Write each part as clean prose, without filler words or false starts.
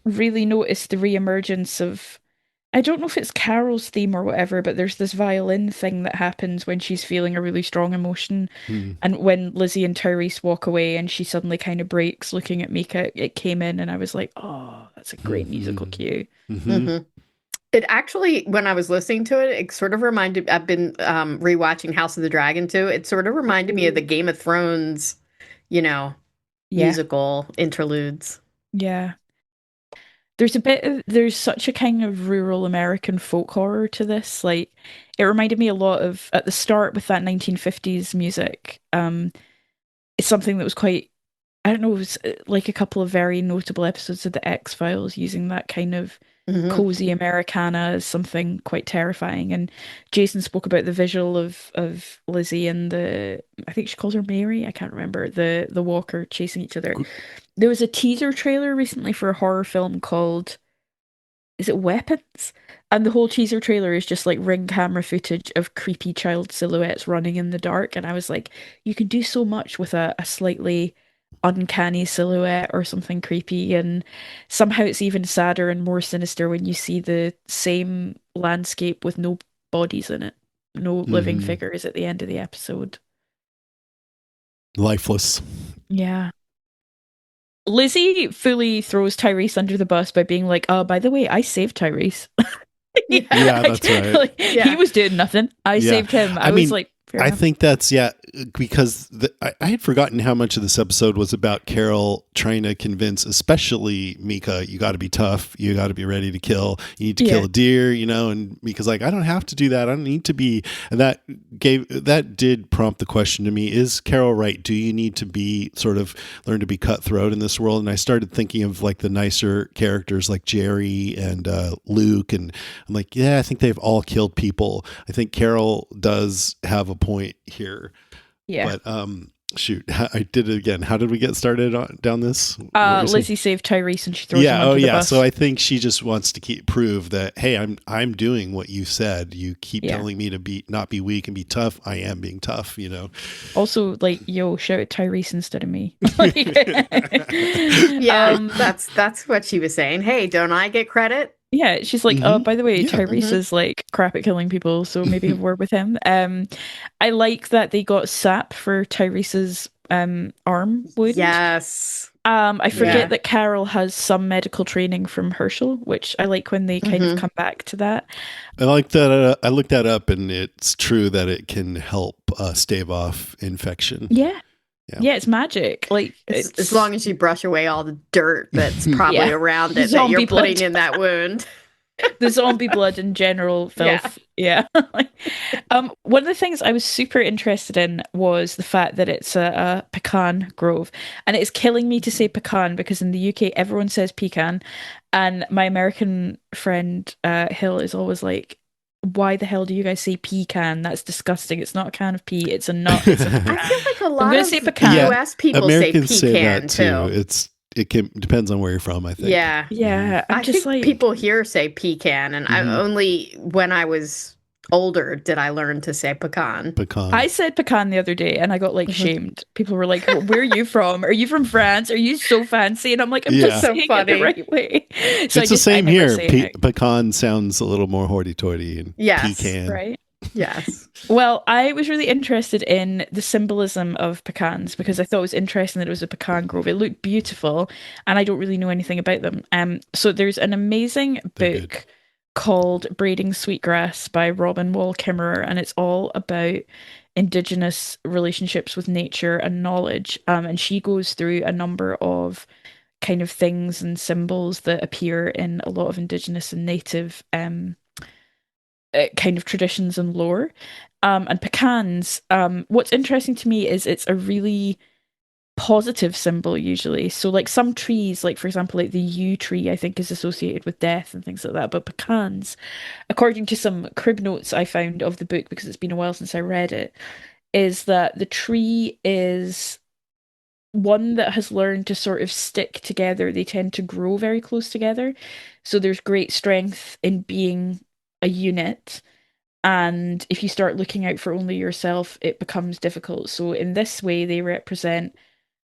really noticed the reemergence of, I don't know if it's Carol's theme or whatever, but there's this violin thing that happens when she's feeling a really strong emotion. Hmm. And when Lizzie and Tyrese walk away and she suddenly kind of breaks looking at Mika, it came in and I was like, oh, that's a great musical Hmm. cue. Hmm. Hmm. It actually, when I was listening to it, it sort of reminded, I've been rewatching House of the Dragon too. It sort of reminded me of the Ooh. Game of Thrones, you know, Yeah, musical interludes. yeah. There's such a kind of rural American folk horror to this. Like, it reminded me a lot of, at the start with that 1950s music. It's something that was quite, I don't know, it was like a couple of very notable episodes of the X-Files using that kind of Hmm. cozy Americana as something quite terrifying. And Jason spoke about the visual of Lizzie and the, I think she calls her Mary, I can't remember, the walker chasing each other. There was a teaser trailer recently for a horror film called, is it Weapons? And the whole teaser trailer is just like ring camera footage of creepy child silhouettes running in the dark. And I was like, you can do so much with a slightly uncanny silhouette or something creepy. And somehow it's even sadder and more sinister when you see the same landscape with no bodies in it, no living Hmm. figures at the end of the episode. Lifeless. Yeah. Lizzie fully throws Tyrese under the bus by being like, oh, by the way, I saved Tyrese. Yeah, Yeah. that's right. Like, he Yeah. was doing nothing. I Yeah. saved him. I I was mean, like, fair I enough. think that's, yeah, because I had forgotten how much of this episode was about Carol trying to convince, especially Mika, you got to be tough. You got to be ready to kill. You need to kill Yeah. a deer, and Mika's like, I don't have to do that. I don't need to be. And that did prompt the question to me, is Carol right? Do you need to be sort of learn to be cutthroat in this world? And I started thinking of like the nicer characters like Jerry and Luke. And I'm like, yeah, I think they've all killed people. I think Carol does have a point here, Yeah. but shoot, I did it again. How did we get started down this? What were you saying? Lizzie saved Tyrese and she throws him Yeah, oh under the yeah. So bus. I think she just wants to prove that, hey, I'm doing what you said. You keep Yeah. telling me to be not be weak and be tough. I am being tough. Also, like, yo, shout at Tyrese instead of me. Like, Yeah, um, that's what she was saying. Hey, don't I get credit? yeah, she's like, oh, Hmm. by the way, Yeah. Tyrese Hmm. is like crap at killing people, so maybe have a word with him. I like that they got sap for Tyrese's arm wound. Yes. I forget Yeah. that Carol has some medical training from Herschel, which I like when they kind of Hmm. come back to that. I like that. I looked that up, and it's true that it can help stave off infection. Yeah. Yeah. Yeah, it's magic. Like As it's long as you brush away all the dirt that's probably yeah. around it that you're Zombie putting blood. in that wound. The zombie blood in general Yeah. filth. Yeah. Like, one of the things I was super interested in was the fact that it's a pecan grove. And it's killing me to say pecan because in the UK everyone says pecan. And my American friend Hill is always like, why the hell do you guys say pecan? That's disgusting. It's not a can of pea, it's a nut, it's a I feel pecan. like a So I'm lot gonna say of pecan. Yeah, US people say Americans say that pecan too. too. It can depends on where you're from, I think. Yeah. Hmm. Yeah, I'm I just think like, people here say pecan, and I Hmm. only when I was older did I learn to say pecan. I Pecan. said pecan the other day and I got like Mhm. shamed. People were like, Where are you from? Are you from France? Are you so fancy?" And I'm like, I'm just Yeah, So saying it the funny. right way. So it's the I same never here. say it Pecan sounds a little more hoity-toity, and Yes. out, pecan. right? Yes. Well, I was really interested in the symbolism of pecans because I thought it was interesting that it was a pecan grove. It looked beautiful, and I don't really know anything about them. So there's an amazing They're good. book called Braiding Sweetgrass by Robin Wall Kimmerer, and it's all about indigenous relationships with nature and knowledge. And she goes through a number of kind of things and symbols that appear in a lot of indigenous and native kind of traditions and lore. And pecans, what's interesting to me is it's a really positive symbol usually. So like some trees, like for example, like the yew tree, I think is associated with death and things like that. But pecans, according to some crib notes I found of the book, because it's been a while since I read it, is that the tree is one that has learned to sort of stick together. They tend to grow very close together. So there's great strength in being a unit. And if you start looking out for only yourself, it becomes difficult. So in this way, they represent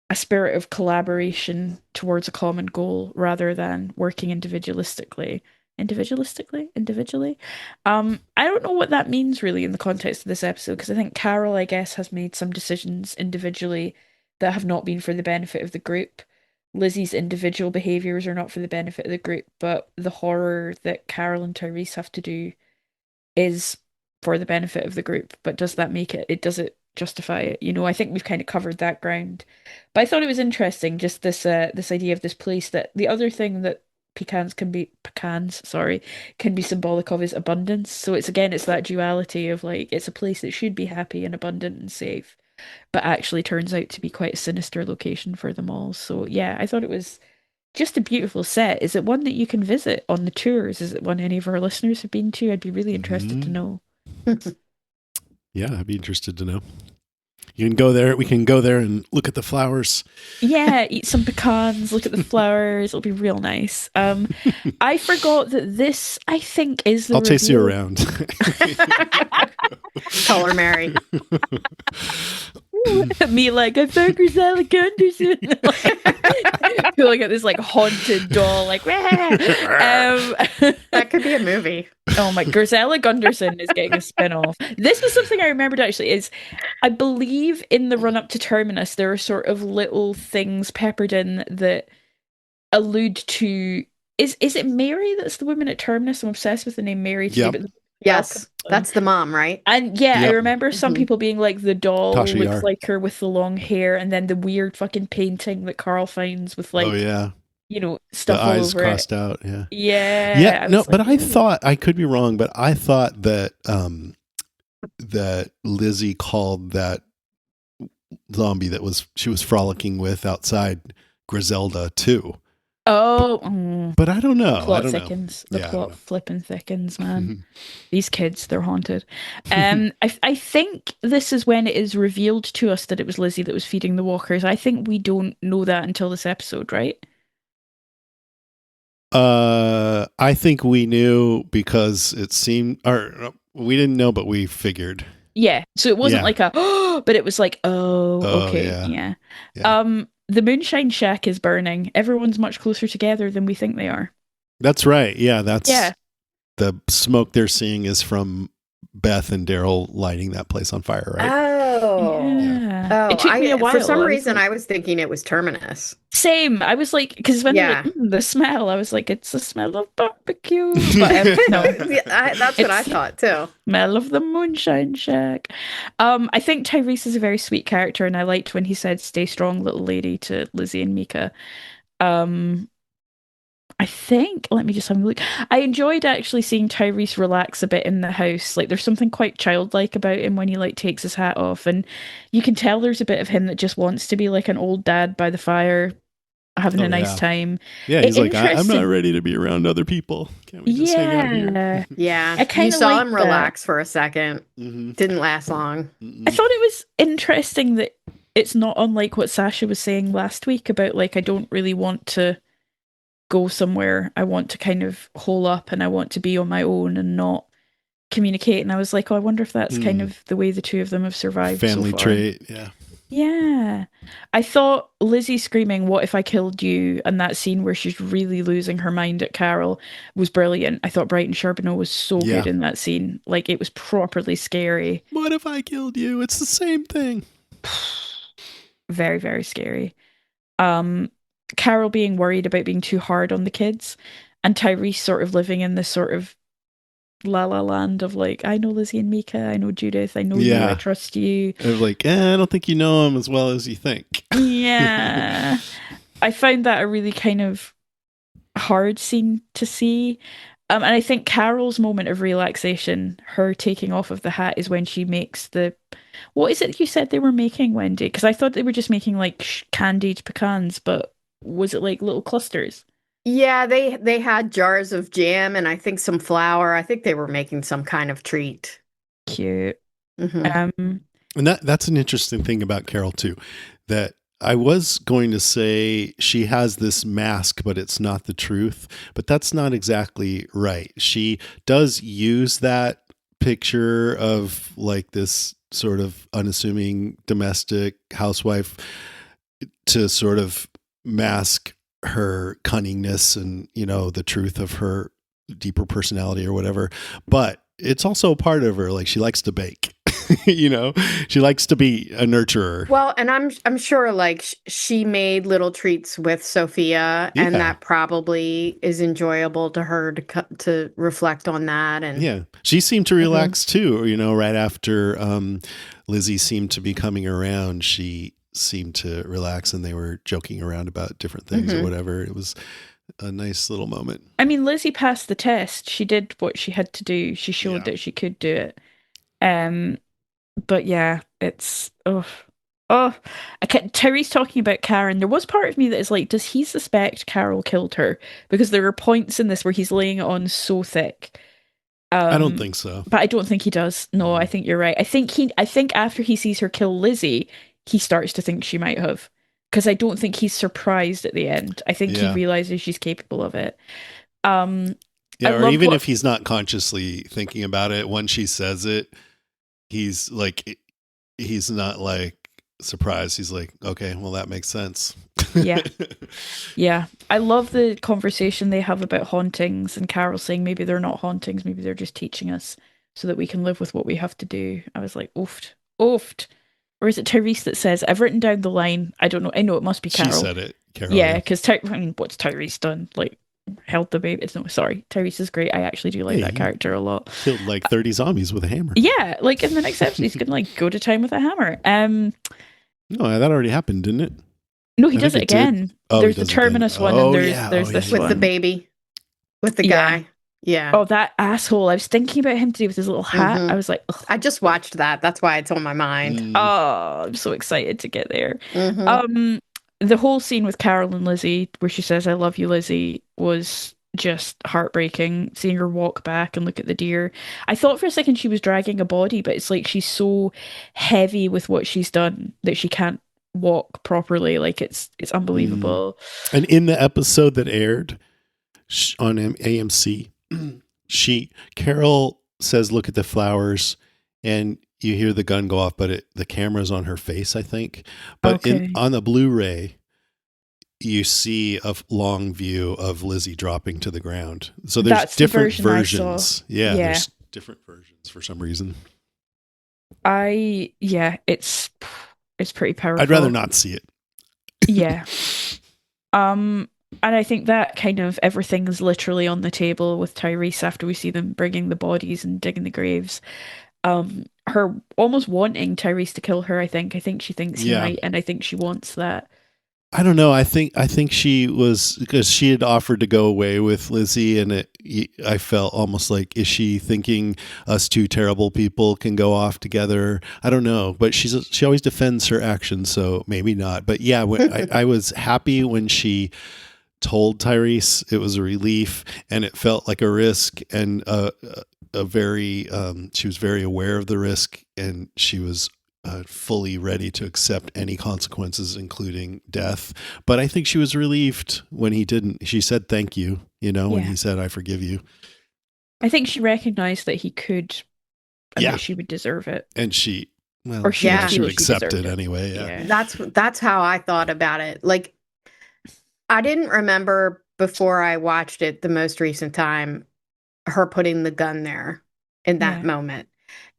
a spirit of collaboration towards a common goal rather than working individually. I don't know what that means really in the context of this episode because I think Carol, I guess, has made some decisions individually that have not been for the benefit of the group. Lizzie's individual behaviors are not for the benefit of the group, but the horror that Carol and Tyrese have to do is for the benefit of the group. But does that make it? It does it justify it? You know, I think we've kind of covered that ground. But I thought it was interesting, just this idea of this place that the other thing that pecans, sorry, can be symbolic of is abundance. So it's that duality of like it's a place that should be happy and abundant and safe, but actually turns out to be quite a sinister location for them all. So yeah, I thought it was just a beautiful set. Is it one that you can visit on the tours? Is it one any of our listeners have been to? I'd be really interested to Mm-hmm. know. Yeah, I'd be interested to know. You can go there. We can go there and look at the flowers. Yeah, eat some pecans, look at the flowers. It'll be real nice. I forgot that this, I think, is the I'll chase you reveal. around. Color Mary. Me like I found Griselda Gunderson. Feel like this like haunted doll, like That could be a movie. oh my, Griselda Gunderson is getting a spin-off. This was something I remembered actually is I believe in the run up to Terminus there are sort of little things peppered in that allude to is it Mary that's the woman at Terminus? I'm obsessed with the name Mary today, Yep. but Yes, welcome. that's the mom, right? And yeah, I Yep. remember some Mhm. people being like the doll Tasha looks Yar. like her with the long hair, and then the weird fucking painting that Carl finds with Oh like, yeah, you know, the stuff all eyes over it. crossed out. Yeah. Yeah, Yeah. I No, was like, but I ooh. thought I could be wrong, but I thought that that Lizzie called that zombie she was frolicking with outside Griselda too. Oh, But I don't know. I plot don't know. thickens. The Yeah, I plot don't flipping thickens, man. know. These kids, they're haunted. I think this is when it is revealed to us that it was Lizzie that was feeding the walkers. I think we don't know that until this episode, right? I think we knew because it seemed, or we didn't know, but we figured. Yeah. So it wasn't Yeah. like a oh, but it was like, oh, Oh okay, yeah. yeah. Yeah. The moonshine shack is burning. Everyone's much closer together than we think they are. That's right. Yeah, that's Yeah. the smoke they're seeing is from Beth and Daryl lighting that place on fire, right? Oh. Yeah. Oh, It took me a while. for some I was reason like, I was thinking it was Terminus. same. I was like, because when they're like, Yeah. the smell, I was like, it's the smell of barbecue. But no, Yeah, that's what I it's thought too. smell of the moonshine shack. I think Tyrese is a very sweet character, and I liked when he said, "Stay strong, little lady," to Lizzie and Mika. Um, I think, let me just have a look. I enjoyed actually seeing Tyrese relax a bit in the house. Like, there's something quite childlike about him when he like takes his hat off, and you can tell there's a bit of him that just wants to be like an old dad by the fire, having Oh a nice yeah. time. Yeah, he's like, I'm not Interesting. ready to be around other people. Can't we just hang out here? Yeah, Yeah. I You kind of saw like him that. relax for a second. Mm-hmm. Didn't last long. I thought it was interesting that it's not unlike what Sasha was saying last week about like I don't really want to go somewhere. I want to kind of hole up and I want to be on my own and not communicate. And I was like, oh, I wonder if that's kind of the way the two of them have survived Family so far. trait. Yeah. Yeah. I thought Lizzie screaming, "What if I killed you?" and that scene where she's really losing her mind at Carol was brilliant. I thought Brighton Charbonneau was so Yeah. good in that scene. Like it was properly scary. What if I killed you? It's the same thing. Very, very scary. Carol being worried about being too hard on the kids, and Tyrese sort of living in this sort of la la land of like, I know Lizzie and Mika, I know Judith, I know you, I Yeah. trust you. They're like, I don't think you know him as well as you think. Yeah. I found that a really kind of hard scene to see. And I think Carol's moment of relaxation, her taking off of the hat, is when she makes the. What is it you said they were making, Wendy? Because I thought they were just making like candied pecans, but was it like little clusters? Yeah, they had jars of jam and I think some flour. I think they were making some kind of treat. Cute. Mhm. And that's an interesting thing about Carol too, that I was going to say she has this mask, but it's not the truth. But that's not exactly right. She does use that picture of like this sort of unassuming domestic housewife to sort of mask her cunningness and, the truth of her deeper personality or whatever. But it's also a part of her. Like, she likes to bake, she likes to be a nurturer. Well, and I'm sure like she made little treats with Sophia, and Yeah. that probably is enjoyable to her to reflect on that. And Yeah. She seemed to Mhm. relax too, right after Lizzie seemed to be coming around. She seemed to relax and they were joking around about different things or Mhm. whatever. It was a nice little moment. I mean, Lizzie passed the test. She did what she had to do. She showed Yeah. that she could do it. Um, but yeah, it's oh. Terry's talking about Karen. There was part of me that is like, does he suspect Carol killed her? Because there are points in this where he's laying it on so thick. I don't Um, think so. but I don't think he does. No, I Mm. think you're right. I think after he sees her kill Lizzie, he starts to think she might have. Because I don't think he's surprised at the end. I think he Yeah. realizes she's capable of it. Um, I Yeah. Or loved even what if he's not consciously thinking about it, when she says it, he's like, he's not like surprised. He's like, okay, well, that makes sense. yeah. Yeah. I love the conversation they have about hauntings and Carol saying maybe they're not hauntings, maybe they're just teaching us so that we can live with what we have to do. I was like, oofed, oofed. Or is it Tyrese that says, I've written down the line. I don't know. I know it must be She Carol. said it, Carol. Yeah, Yeah. because I mean, what's Tyrese done? Like, held the baby. It's no, sorry. Tyrese is great. I actually do like Hey, that he character a lot. killed like 30 zombies with a hammer. Yeah, like in the next episode, he's gonna like go to town with a hammer. No, that already happened, didn't it? No, he I does think it it did. again. Oh, he There's the does it again. terminus one, and Oh, there's yeah. there's Oh, yeah, this you're With the right. one. baby, with the Yeah. guy. Yeah. Oh, that asshole! I was thinking about him today with his little hat. I Mhm. was like, ugh. I just watched that. That's why it's on my mind. Mm, Oh, I'm so excited to get there. Mhm. Um, the whole scene with Carol and Lizzie, where she says, "I love you, Lizzie," was just heartbreaking. Seeing her walk back and look at the deer. I thought for a second she was dragging a body, but it's like she's so heavy with what she's done that she can't walk properly. Like it's mm. unbelievable. And in the episode that aired on AMC, Carol says, "Look at the flowers," and you hear the gun go off, but the camera's on her face, I think. But Okay. on the Blu-ray, you see a long view of Lizzie dropping to the ground. So there's That's the different version I saw. versions. Yeah, Yeah. there's different versions for some reason. Yeah, it's pretty I'd rather powerful. not see it. Yeah. And I think that kind of everything's literally on the table with Tyrese after we see them bringing the bodies and digging the graves. Her almost wanting Tyrese to kill her, I think. I think she thinks he Yeah. might, and I think she wants that. I don't know. I think she was, because she had offered to go away with Lizzie, and I felt almost like, is she thinking us two terrible people can go off together? I don't know, but she always defends her actions, so maybe not. But yeah, I was happy when she told Tyrese. It was a relief, and it felt like a risk, and a very she was very aware of the risk, and she was fully ready to accept any consequences, including death. But I think she was relieved when he didn't. She said thank you, when Yeah. he said, "I forgive you." I think she recognized that he could and Yeah. that she would deserve it. And she, well, Or she would she feel would she accept deserved it it. anyway. Yeah. Yeah. That's how I thought about it. Like, I didn't remember before I watched it the most recent time her putting the gun there in that Yeah. moment.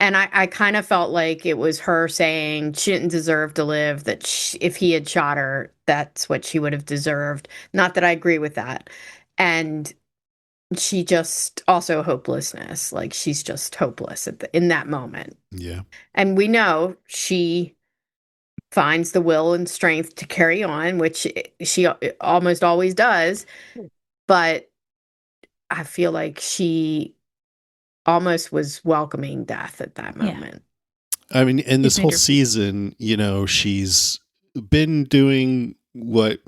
And I kind of felt like it was her saying she didn't deserve to live, that if he had shot her, that's what she would have deserved. Not that I agree with that. And she just also hopelessness. Like, she's just hopeless in that moment. Yeah. And we know she finds the will and strength to carry on, which she almost always does. But I feel like she almost was welcoming death at that Yeah. moment. I mean, in She's this made whole her peace. season, she's been doing what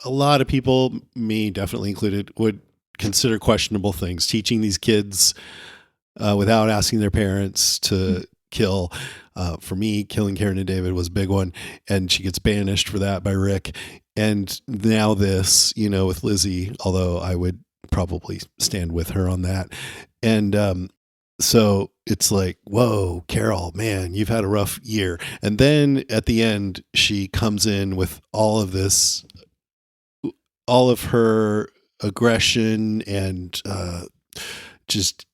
a lot of people, me definitely included, would consider questionable things, teaching these kids without asking their parents to kill. For me, killing Karen and David was a big one, and she gets banished for that by Rick. And now this, with Lizzie, although I would probably stand with her on that. And So it's like, whoa, Carol, man, you've had a rough year. And then at the end, she comes in with all of this, all of her aggression and just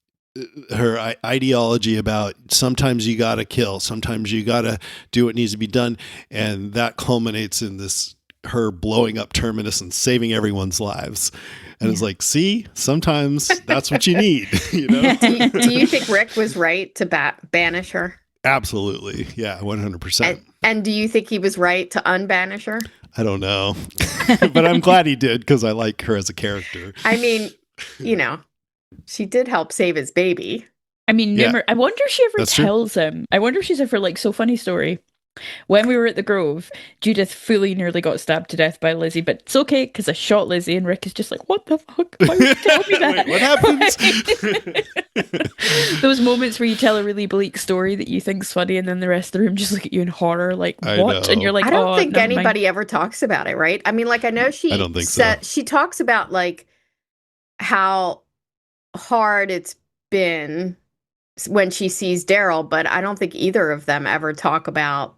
her ideology about sometimes you gotta kill, sometimes you gotta do what needs to be done, and that culminates in this her blowing up Terminus and saving everyone's lives. And it's like, see, sometimes that's what you need, you know? Do you think Rick was right to banish her? Absolutely. Yeah, 100%. And do you think he was right to unbanish her? I don't know. But I'm glad he did because I like her as a character. I mean, you know, she did help save his baby. I mean, I wonder if she ever tells him. I wonder if she's ever like, so funny story. When we were at the Grove, Judith fully nearly got stabbed to death by Lizzie, but it's okay because I shot Lizzie, and Rick is just like, "What the fuck? Why would you tell me that? Wait, what happens?" Those moments where you tell a really bleak story that you think's funny, and then the rest of the room just look at you in horror, like, "What?" And you're like, "I don't think anybody mind. ever talks about it, right? I mean, like, I know I don't think so. she talks about like how hard it's been when she sees Daryl, but I don't think either of them ever talk about,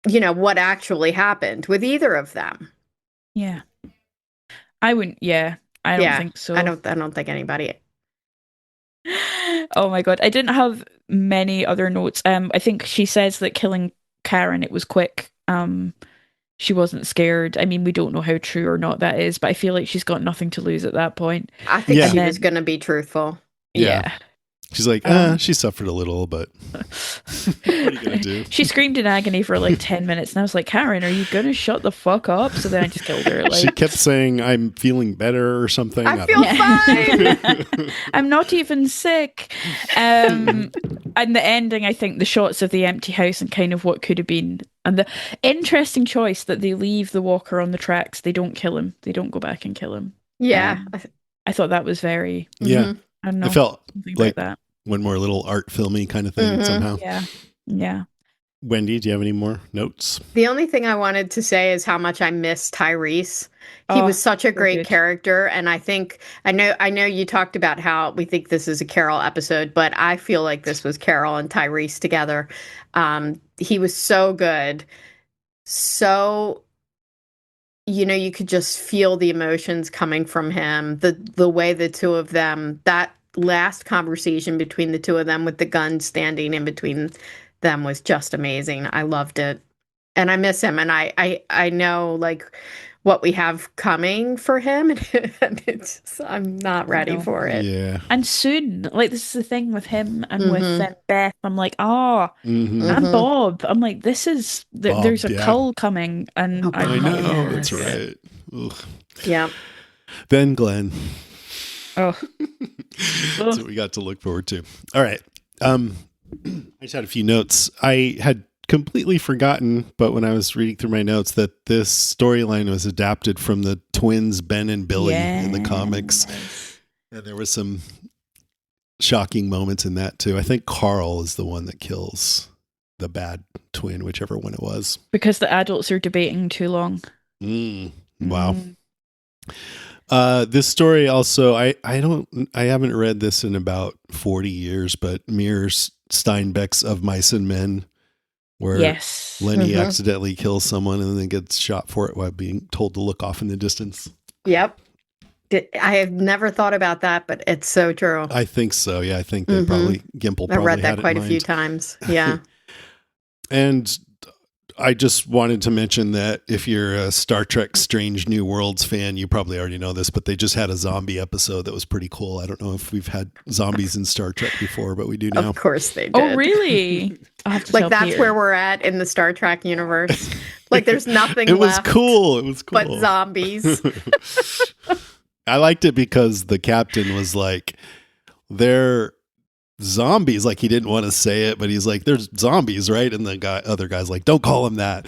you know, what actually happened with either of them. Yeah. I wouldn't, I don't think so. I don't think anybody. Oh my God. I didn't have many other notes. I think she says that killing Karen, it was quick. She wasn't scared. I mean, we don't know how true or not that is, but I feel like she's got nothing to lose at that point. I think she was going to be truthful. Yeah. She's like, she suffered a little, but what are you going to do? She screamed in agony for like 10 minutes, and I was like, Karen, are you going to shut the fuck up? So then I just killed her. Like, she kept saying, I'm feeling better or something. I feel fine. I'm not even sick. And the ending, I think the shots of the empty house and kind of what could have been, and the interesting choice that they leave the walker on the tracks. They don't kill him. They don't go back and kill him. Yeah. I thought that was very... Yeah. I don't know. I felt like that. one more little art filmy kind of thing somehow. Yeah. Wendy, do you have any more notes? The only thing I wanted to say is how much I miss Tyrese. He was such a great character, and I know you talked about how we think this is a Carol episode, but I feel like this was Carol and Tyrese together. He was so good. So, you know, you could just feel the emotions coming from him. The way the two of them, that last conversation between the two of them with the gun standing in between them was just amazing. I loved it. And I miss him. And I know like what we have coming for him. And it's just, I'm not ready for it. Yeah. And soon, like this is the thing with him and with Beth. I'm like, and Bob. I'm like, this is there's a cull coming, and I know that's right. Ugh. Yeah. Then Glenn. Oh, that's what we got to look forward to. All right. I just had a few notes. I had completely forgotten, but when I was reading through my notes, that this storyline was adapted from the twins Ben and Billy in the comics. And there was some shocking moments in that too. I think Carl is the one that kills the bad twin, whichever one it was. Because the adults are debating too long. Wow. This story also, I haven't read this in about 40 years, but mirrors Steinbeck's Of Mice and Men, where Lenny accidentally kills someone and then gets shot for it while being told to look off in the distance. Yep. I have never thought about that, but it's so true. I think so. Yeah, I think they Gimple probably I read that had quite it a in few mind. times. Yeah. And I just wanted to mention that if you're a Star Trek Strange New Worlds fan, you probably already know this, but they just had a zombie episode that was pretty cool. I don't know if we've had zombies in Star Trek before, but we do now. Of course they did. Oh, really? Like that's where we're at in the Star Trek universe. Like there's nothing It was left. cool. It was cool. But zombies. I liked it because the captain was like, they're zombies. Like he didn't want to say it, but he's like, there's zombies, right? And the other guy's like, don't call him that.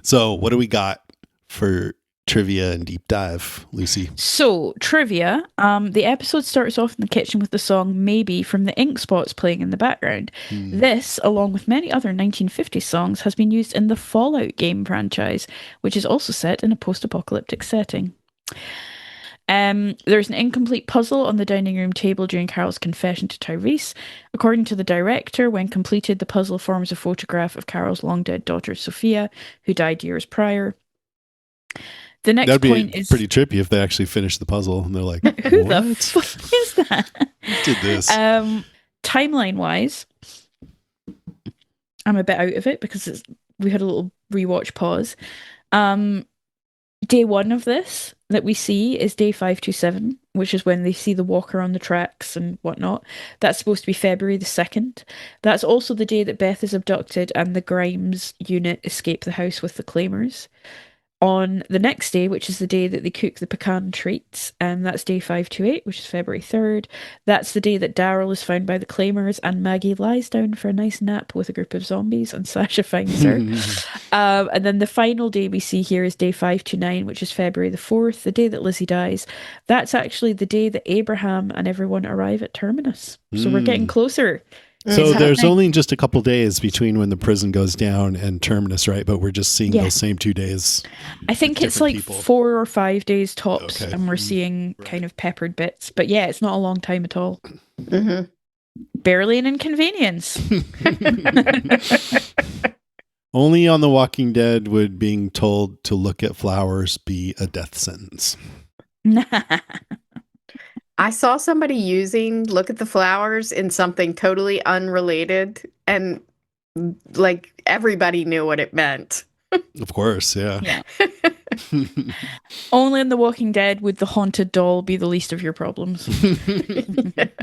So what do we got for trivia and deep dive, Lucy? So trivia, the episode starts off in the kitchen with the song Maybe from the Ink Spots playing in the background. This, along with many other 1950s songs, has been used in the Fallout game franchise, which is also set in a post-apocalyptic setting. There's an incomplete puzzle on the dining room table during Carol's confession to Tyrese. According to the director, when completed, the puzzle forms a photograph of Carol's long dead daughter, Sophia, who died years prior. The next That'd be point is pretty trippy if they actually finish the puzzle and they're like, who the what? fuck is that? Who did this? Timeline wise, I'm a bit out of it because we had a little rewatch pause. Day one of this that we see is day 527, which is when they see the walker on the tracks and whatnot. That's supposed to be February the 2nd. That's also the day that Beth is abducted and the Grimes unit escape the house with the claimers. On the next day, which is the day that they cook the pecan treats, and that's day 528, which is February 3rd. That's the day that Daryl is found by the claimers and Maggie lies down for a nice nap with a group of zombies and Sasha finds her. And then the final day we see here is day 529, which is February the 4th, the day that Lizzie dies. That's actually the day that Abraham and everyone arrive at Terminus. So we're getting closer. So there's only just a couple days between when the prison goes down and Terminus, right? But we're just seeing those same 2 days. I think it's like people. 4 or 5 days tops, Okay. and we're seeing kind of peppered bits. But yeah, it's not a long time at all. Mm-hmm. Barely an inconvenience. Only on The Walking Dead would being told to look at flowers be a death sentence. I saw somebody using look at the flowers in something totally unrelated, and like everybody knew what it meant. Of course, yeah. Only in The Walking Dead would the haunted doll be the least of your problems.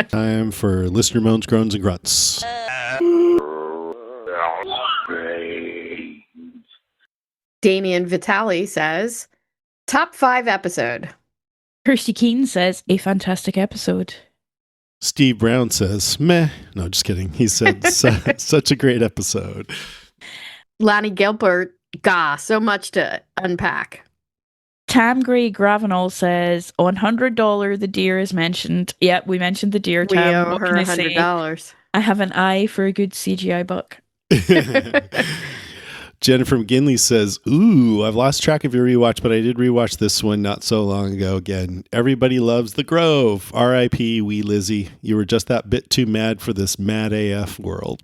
Time for listener moans, groans, and grunts. Damien Vitale says, top 5 episode. Kirsty Keene says, a fantastic episode. Steve Brown says, meh. No, just kidding. He said, such a great episode. Lonnie Gilbert, so much to unpack. Tam Gray Gravenol says, $100 the deer is mentioned. Yep, we mentioned the deer. We Tam, owe what her can I say? $100. I have an eye for a good CGI buck. Jennifer McGinley says, ooh, I've lost track of your rewatch, but I did rewatch this one not so long ago again. Everybody loves The Grove. R.I.P. wee Lizzie. You were just that bit too mad for this mad AF world.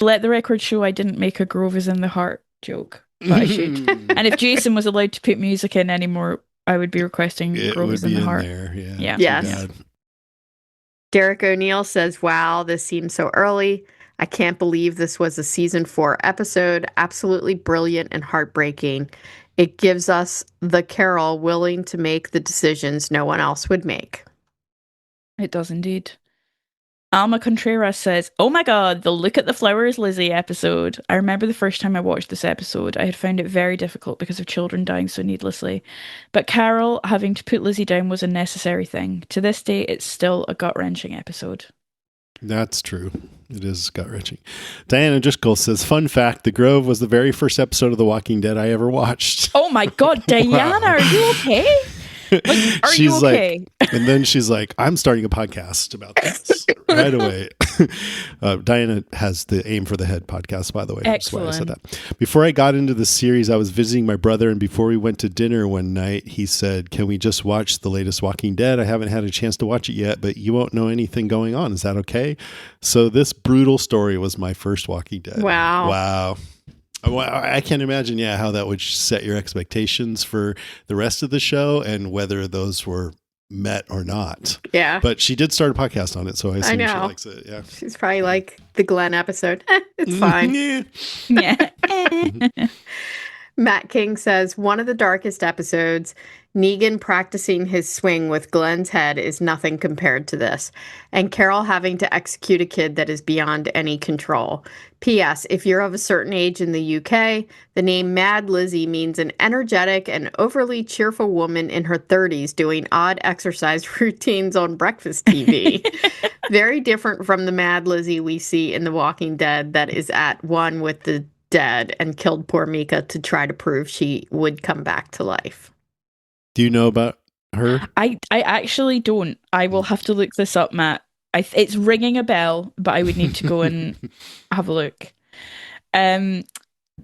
Let the record show I didn't make a Grove is in the heart joke, but I should. And if Jason was allowed to put music in anymore, I would be requesting Grove is in the heart. There, yeah. Yes. Derek O'Neill says, wow, this seems so early. I can't believe this was a season 4 episode. Absolutely brilliant and heartbreaking. It gives us the Carol willing to make the decisions no one else would make. It does indeed. Alma Contreras says, oh my god, the Look at the Flowers Lizzie episode. I remember the first time I watched this episode, I had found it very difficult because of children dying so needlessly. But Carol having to put Lizzie down was a necessary thing. To this day, it's still a gut-wrenching episode. That's true. It is gut-wrenching. Diana Driscoll says, fun fact, The Grove was the very first episode of The Walking Dead I ever watched. Oh my god, Diana, are you okay? Like, are you okay? And then she's like, I'm starting a podcast about this right away. Diana has the Aim for the Head podcast, by the way. Excellent. That's why I said that. Before I got into the series, I was visiting my brother, and before we went to dinner one night, he said, can we just watch the latest Walking Dead? I haven't had a chance to watch it yet, but you won't know anything going on. Is that okay? So this brutal story was my first Walking Dead. Wow. I can't imagine, how that would set your expectations for the rest of the show and whether those were met or not. Yeah. But she did start a podcast on it, so I assume she likes it. Yeah. She's probably like the Glenn episode. It's fine. Yeah. Matt King says, one of the darkest episodes, Negan practicing his swing with Glenn's head is nothing compared to this. And Carol having to execute a kid that is beyond any control. P.S. If you're of a certain age in the UK, the name Mad Lizzie means an energetic and overly cheerful woman in her 30s doing odd exercise routines on breakfast TV. Very different from the Mad Lizzie we see in The Walking Dead that is at one with the dead and killed poor Mika to try to prove she would come back to life. Do you know about her? I actually don't. I will have to look this up, Matt. It's ringing a bell, but I would need to go and have a look.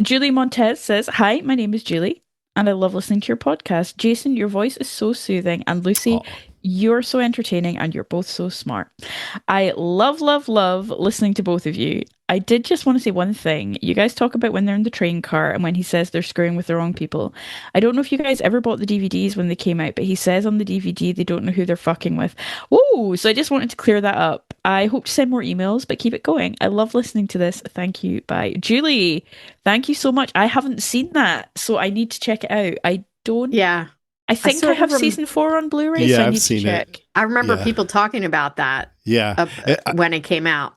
Julie Montez says, hi, my name is Julie. and I love listening to your podcast. Jason, your voice is so soothing, and Lucy, Oh, you're so entertaining, and you're both so smart. I love, love, love listening to both of you. I did just want to say one thing. You guys talk about when they're in the train car and when he says they're screwing with the wrong people. I don't know if you guys ever bought the DVDs when they came out, but he says on the DVD they don't know who they're fucking with. Whoa! So I just wanted to clear that up. I hope to send more emails, but keep it going. I love listening to this. Thank you. Bye. Julie, thank you so much. I haven't seen that, so I need to check it out. I don't. Yeah. I I think I sort have of season 4 on Blu-ray, so yeah, I I've need to seen it. check. I remember Yeah. people talking about that Yeah. when it came out.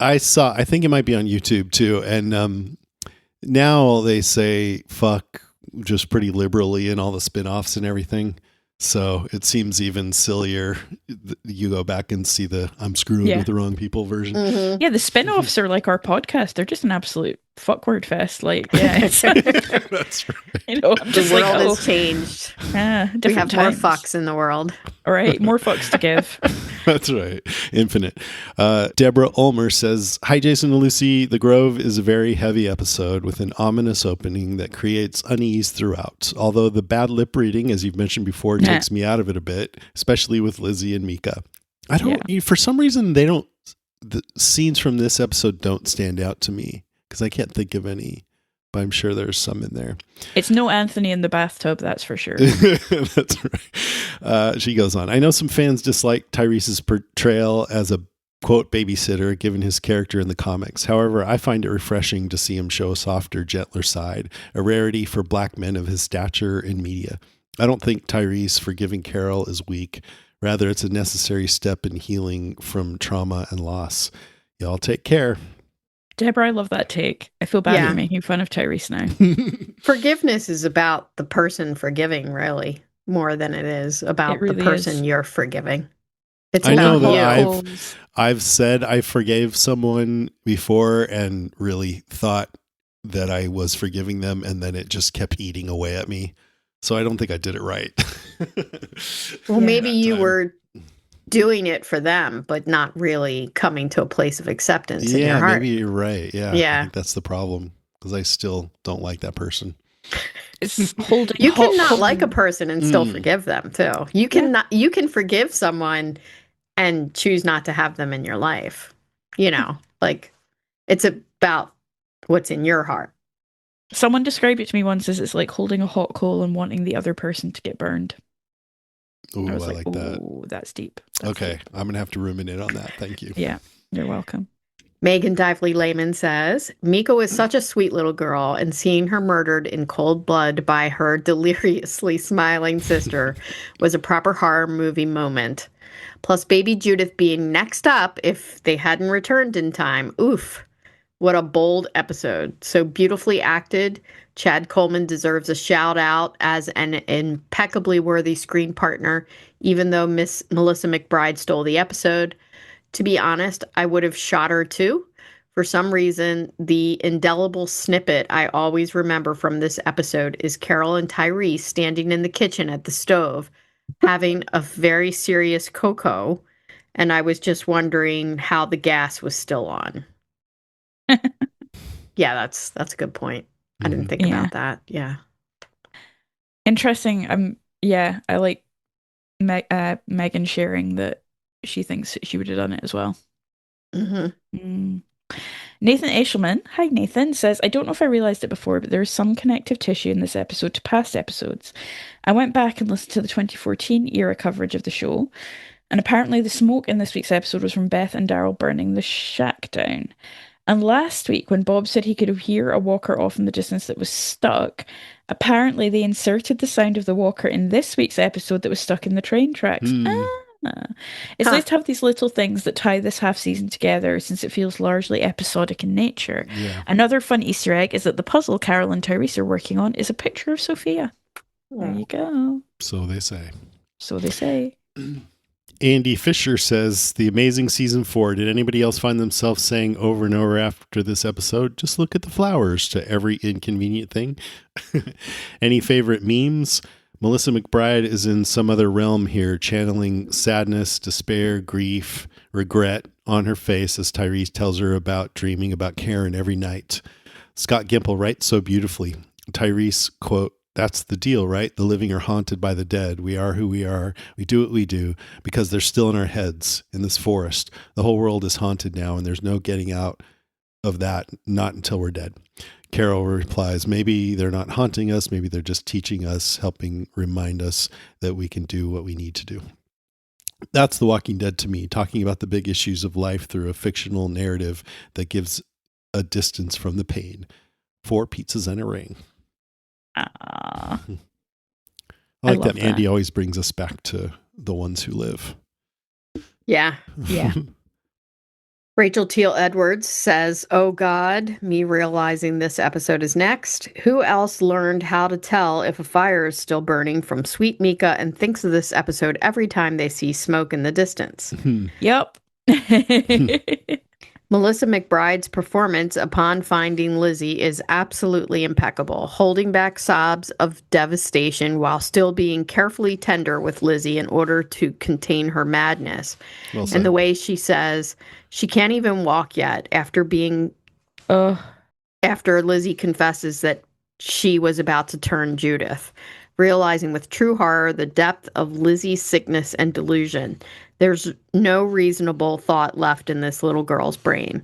I think it might be on YouTube too. And now they say fuck just pretty liberally in all the spin-offs and everything. So it seems even sillier. You go back and see the I'm screwing Yeah. with the wrong people version. Mhm. Yeah, the spin-offs are like our podcast. They're just an absolute fuckword fest. Like, yeah, it's, That's right. you know, I'm The just world like, has changed. We different have more times. fucks in the world. All right, more fucks to give. That's right. Infinite. Deborah Ulmer says, Hi, Jason and Lucy. The Grove is a very heavy episode with an ominous opening that creates unease throughout. Although the bad lip reading, as you've mentioned before, Nah. takes me out of it a bit, especially with Lizzie and Mika. I don't, for some reason, the scenes from this episode don't stand out to me because I can't think of any, but I'm sure there's some in there. It's no Anthony in the bathtub, that's for sure. That's right. She goes on. I know some fans dislike Tyrese's portrayal as a quote babysitter, given his character in the comics. However, I find it refreshing to see him show a softer, gentler side, a rarity for black men of his stature in media. I don't think Tyrese forgiving Carol is weak. Rather, it's a necessary step in healing from trauma and loss. Y'all take care. Deborah, I love that take. I feel bad Yeah. you're making fun of Tyrese now. Forgiveness is about the person forgiving, really, more than it is about It really the person is. you're forgiving. It's I know about that you. I've said I forgave someone before and really thought that I was forgiving them, and then it just kept eating away at me. So I don't think I did it right. Well, Yeah. maybe That you time. were doing it for them, but not really coming to a place of acceptance in your Yeah, heart. maybe you're right. Yeah. Yeah. I think that's the problem because I still don't like that person. It's holding You hot cannot coal. like a person and still Mm. forgive them too. You can forgive someone and choose not to have them in your life. You know, like it's about what's in your heart. Someone described it to me once as it's like holding a hot coal and wanting the other person to get burned. Ooh, I I was like like, that. ooh, that's deep. That's Okay. deep. I'm going to have to ruminate on that. Thank you. Yeah, you're welcome. Megan Dively Lehman says, Miko is such a sweet little girl, and seeing her murdered in cold blood by her deliriously smiling sister was a proper horror movie moment. Plus, baby Judith being next up if they hadn't returned in time. Oof. What a bold episode. So beautifully acted. Chad Coleman deserves a shout out as an impeccably worthy screen partner, even though Miss Melissa McBride stole the episode. To be honest, I would have shot her too. For some reason, the indelible snippet I always remember from this episode is Carol and Tyrese standing in the kitchen at the stove, having a very serious cocoa, and I was just wondering how the gas was still on. Yeah, that's a good point. I didn't think Yeah. about that. Yeah. Interesting. Yeah, I like Megan sharing that she thinks she would have done it as well. hmm Mm. Nathan Eshelman, hi Nathan, says, I don't know if I realized it before, but there is some connective tissue in this episode to past episodes. I went back and listened to the 2014 era coverage of the show, and apparently the smoke in this week's episode was from Beth and Daryl burning the shack down. And last week, when Bob said he could hear a walker off in the distance that was stuck, apparently they inserted the sound of the walker in this week's episode that was stuck in the train tracks. It's Huh. nice to have these little things that tie this half season together since it feels largely episodic in nature. Yeah. Another fun Easter egg is that the puzzle Carol and Tyrese are working on is a picture of Sophia. There you go. So they say. So they say. Andy Fisher says, the amazing season 4. Did anybody else find themselves saying over and over after this episode, just look at the flowers to every inconvenient thing? Any favorite memes? Melissa McBride is in some other realm here, channeling sadness, despair, grief, regret on her face as Tyrese tells her about dreaming about Karen every night. Scott Gimple writes so beautifully. Tyrese, quote, That's the deal, right? The living are haunted by the dead. We are who we are. We do what we do because they're still in our heads in this forest. The whole world is haunted now, and there's no getting out of that, not until we're dead. Carol replies, maybe they're not haunting us. Maybe they're just teaching us, helping remind us that we can do what we need to do. That's The Walking Dead to me, talking about the big issues of life through a fictional narrative that gives a distance from the pain. 4 pizzas and a ring. Ah, I like love that Andy always brings us back to the ones who live. Yeah. Yeah. Rachel Teal Edwards says, "Oh God, me realizing this episode is next. Who else learned how to tell if a fire is still burning from Sweet Mika and thinks of this episode every time they see smoke in the distance?" Yep. Melissa McBride's performance upon finding Lizzie is absolutely impeccable, holding back sobs of devastation while still being carefully tender with Lizzie in order to contain her madness. Well said. And the way she says she can't even walk yet after Lizzie confesses that she was about to turn Judith, realizing with true horror the depth of Lizzie's sickness and delusion. There's no reasonable thought left in this little girl's brain.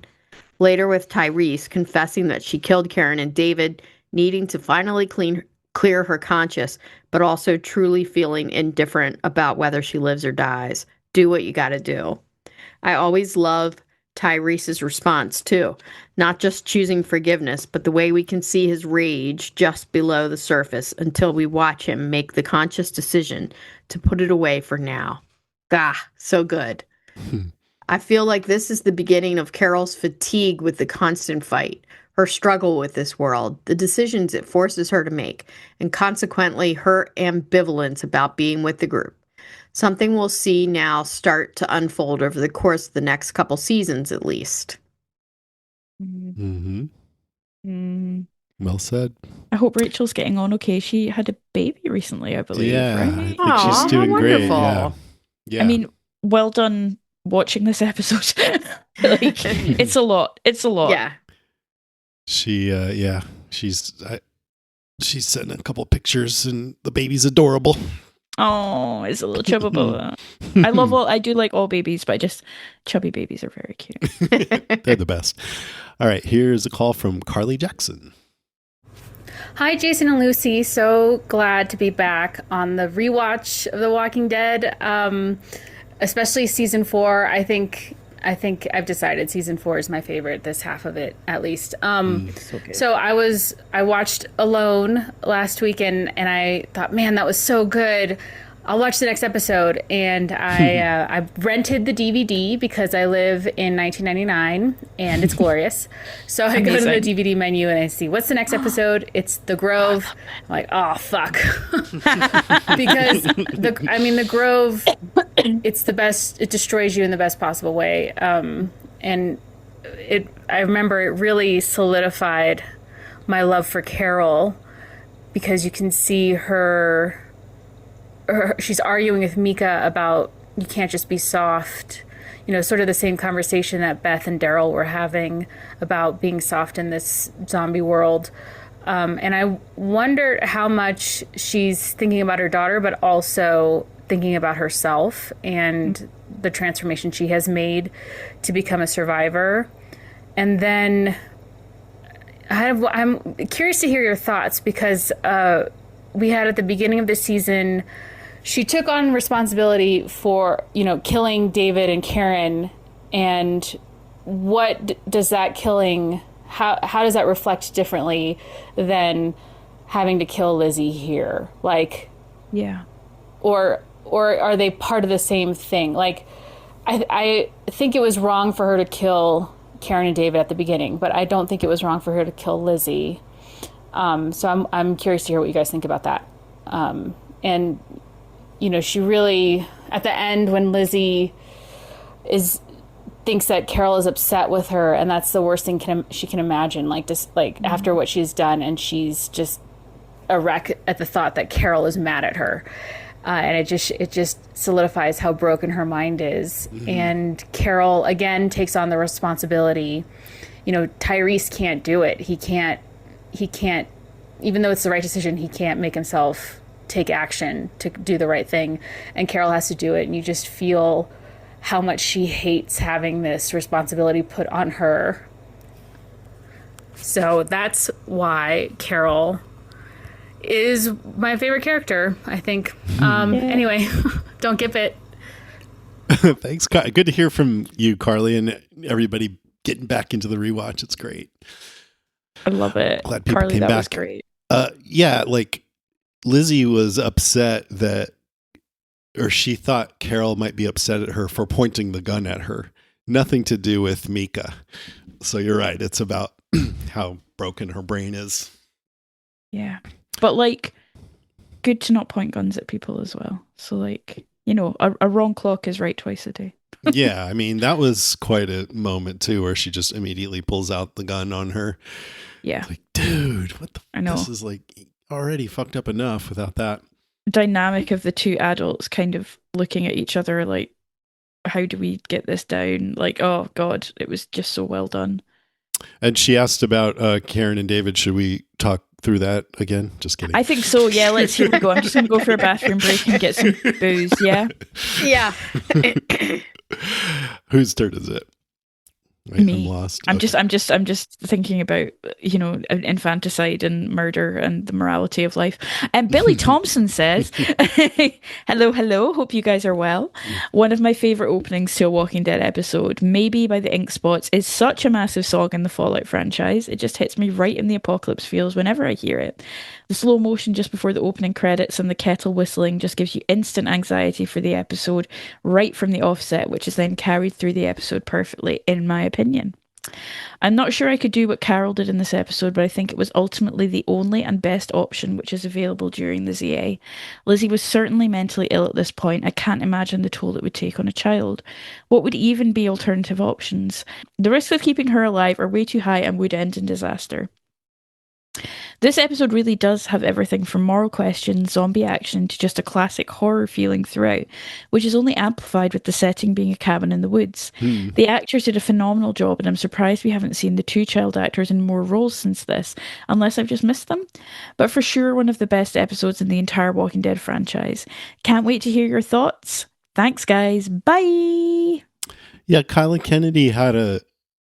Later with Tyrese confessing that she killed Karen and David needing to finally clear her conscience, but also truly feeling indifferent about whether she lives or dies. Do what you got to do. I always love Tyrese's response too, not just choosing forgiveness, but the way we can see his rage just below the surface until we watch him make the conscious decision to put it away for now. So good. I feel like this is the beginning of Carol's fatigue with the constant fight, her struggle with this world, the decisions it forces her to make, and consequently her ambivalence about being with the group. Something we'll see now start to unfold over the course of the next couple seasons, at least. Mm-hmm. Well said. I hope Rachel's getting on okay. She had a baby recently, I believe. Yeah, right? I think she's doing great. Wonderful. Yeah. I mean, well done watching this episode. Like, it's a lot. It's a lot. Yeah. She's sending a couple pictures, and the baby's adorable. Oh, it's a little chubba. I do like all babies, but just chubby babies are very cute. They're the best. All right, here's a call from Carly Jackson. Hi, Jason and Lucy. So glad to be back on the rewatch of The Walking Dead, especially season 4. I think I've decided season 4 is my favorite. This half of it, at least. So I watched Alone last weekend, and I thought, man, that was so good. I'll watch the next episode, and I rented the DVD because I live in 1999 and it's glorious. So I go to the DVD menu and I see what's the next episode. It's The Grove. I'm like, oh fuck, because the Grove, it's the best. It destroys you in the best possible way, and I remember it really solidified my love for Carol because you can see her. She's arguing with Mika about you can't just be soft, sort of the same conversation that Beth and Daryl were having about being soft in this zombie world. And I wondered how much she's thinking about her daughter, but also thinking about herself and the transformation she has made to become a survivor. And then I'm curious to hear your thoughts because we had at the beginning of the season, she took on responsibility for, killing David and Karen. And what does that killing, how does that reflect differently than having to kill Lizzie here? Like, yeah. Or are they part of the same thing? Like, I think it was wrong for her to kill Karen and David at the beginning, but I don't think it was wrong for her to kill Lizzie. So I'm curious to hear what you guys think about that. And she really, at the end when Lizzie thinks that Carol is upset with her, and that's the worst thing she can imagine. Like, just after what she's done, and she's just a wreck at the thought that Carol is mad at her, and it just solidifies how broken her mind is. Mm-hmm. And Carol again takes on the responsibility. Tyrese can't do it. He can't even though it's the right decision, he can't make himself take action to do the right thing, and Carol has to do it, and you just feel how much she hates having this responsibility put on her. So that's why Carol is my favorite character, I think. Anyway, don't get it. Thanks. Good to hear from you, Carly, and everybody getting back into the rewatch. It's great. I love it. Glad people Carly, came that back. was great. Yeah, like Lizzie was upset or she thought Carol might be upset at her for pointing the gun at her. Nothing to do with Mika. So you're right. It's about how broken her brain is. Yeah. But like, good to not point guns at people as well. So like, a wrong clock is right twice a day. Yeah, I mean, that was quite a moment too, where she just immediately pulls out the gun on her. Yeah. Like, dude, what the I know. This is like already fucked up enough without that. Dynamic of the two adults kind of looking at each other like, how do we get this down? Like, oh God, it was just so well done. And she asked about Karen and David. Should we talk through that again? Just kidding. I think so. Yeah, here we go. I'm just going to go for a bathroom break and get some booze. Yeah. Yeah. Whose turn is it? Wait, Me. I'm lost. I'm just thinking about, infanticide and murder and the morality of life. And Billy Thompson says, hello. Hope you guys are well. One of my favorite openings to a Walking Dead episode, maybe by the Ink Spots, is such a massive song in the Fallout franchise. It just hits me right in the apocalypse feels whenever I hear it. The slow motion just before the opening credits and the kettle whistling just gives you instant anxiety for the episode right from the offset, which is then carried through the episode perfectly, in my opinion. I'm not sure I could do what Carol did in this episode, but I think it was ultimately the only and best option which is available during the ZA. Lizzie was certainly mentally ill at this point. I can't imagine the toll it would take on a child. What would even be alternative options? The risks of keeping her alive are way too high and would end in disaster. This episode really does have everything from moral questions, zombie action, to just a classic horror feeling throughout, which is only amplified with the setting being a cabin in the woods. The actors did a phenomenal job, and I'm surprised we haven't seen the two child actors in more roles since this, unless I've just missed them. But for sure, one of the best episodes in the entire Walking Dead franchise. Can't wait to hear your thoughts. Thanks, guys. Bye! Yeah, Kyla Kennedy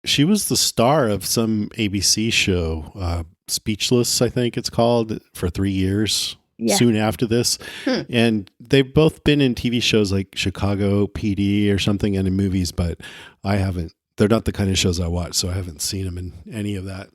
she was the star of some ABC show, Speechless, I think it's called, for 3 years. Yeah. Soon after this. And they've both been in TV shows like Chicago PD or something and in movies, but they're not the kind of shows I watch, so I haven't seen them in any of that.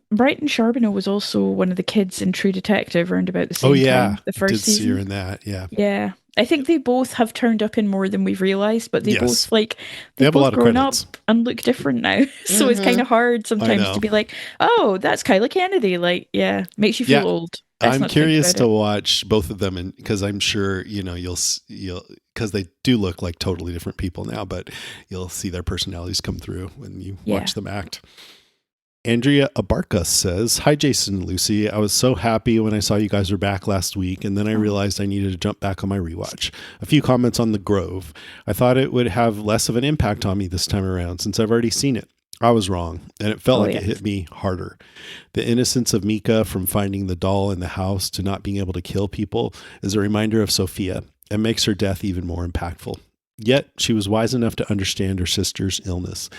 Brighton Charbonneau was also one of the kids in True Detective around about the same time. The first season. See her in that, yeah. Yeah. I think they both have turned up in more than we've realized, but they both they have both a lot of grown credits. up and look different now. So it's kind of hard sometimes to be like, oh, that's Kyla Kennedy. Like, yeah, makes you feel old. I'm curious to watch both of them, and because I'm sure you'll because they do look like totally different people now, but you'll see their personalities come through when you watch them act. Andrea Abarca says, "Hi, Jason and Lucy. I was so happy when I saw you guys were back last week, and then I realized I needed to jump back on my rewatch. A few comments on The Grove. I thought it would have less of an impact on me this time around since I've already seen it. I was wrong, and it felt like it hit me harder. The innocence of Mika from finding the doll in the house to not being able to kill people is a reminder of Sophia and makes her death even more impactful. Yet, she was wise enough to understand her sister's illness.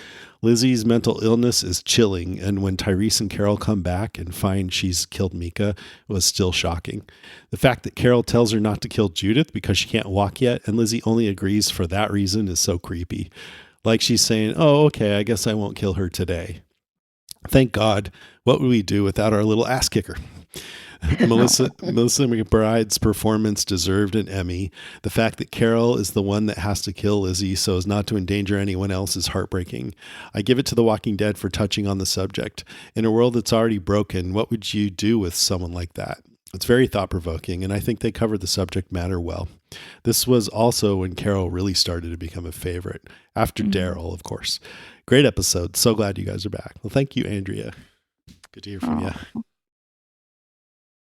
Lizzie's mental illness is chilling, and when Tyrese and Carol come back and find she's killed Mika, it was still shocking. The fact that Carol tells her not to kill Judith because she can't walk yet, and Lizzie only agrees for that reason, is so creepy. Like she's saying, oh, okay, I guess I won't kill her today. Thank God. What would we do without our little ass kicker? Melissa McBride's performance deserved an Emmy. The fact that Carol is the one that has to kill Lizzie so as not to endanger anyone else is heartbreaking. I give it to The Walking Dead for touching on the subject. In a world that's already broken, what would you do with someone like that? It's very thought-provoking, and I think they covered the subject matter well. This was also when Carol really started to become a favorite, after Daryl, of course. Great episode. So glad you guys are back. Well, thank you, Andrea. Good to hear from you.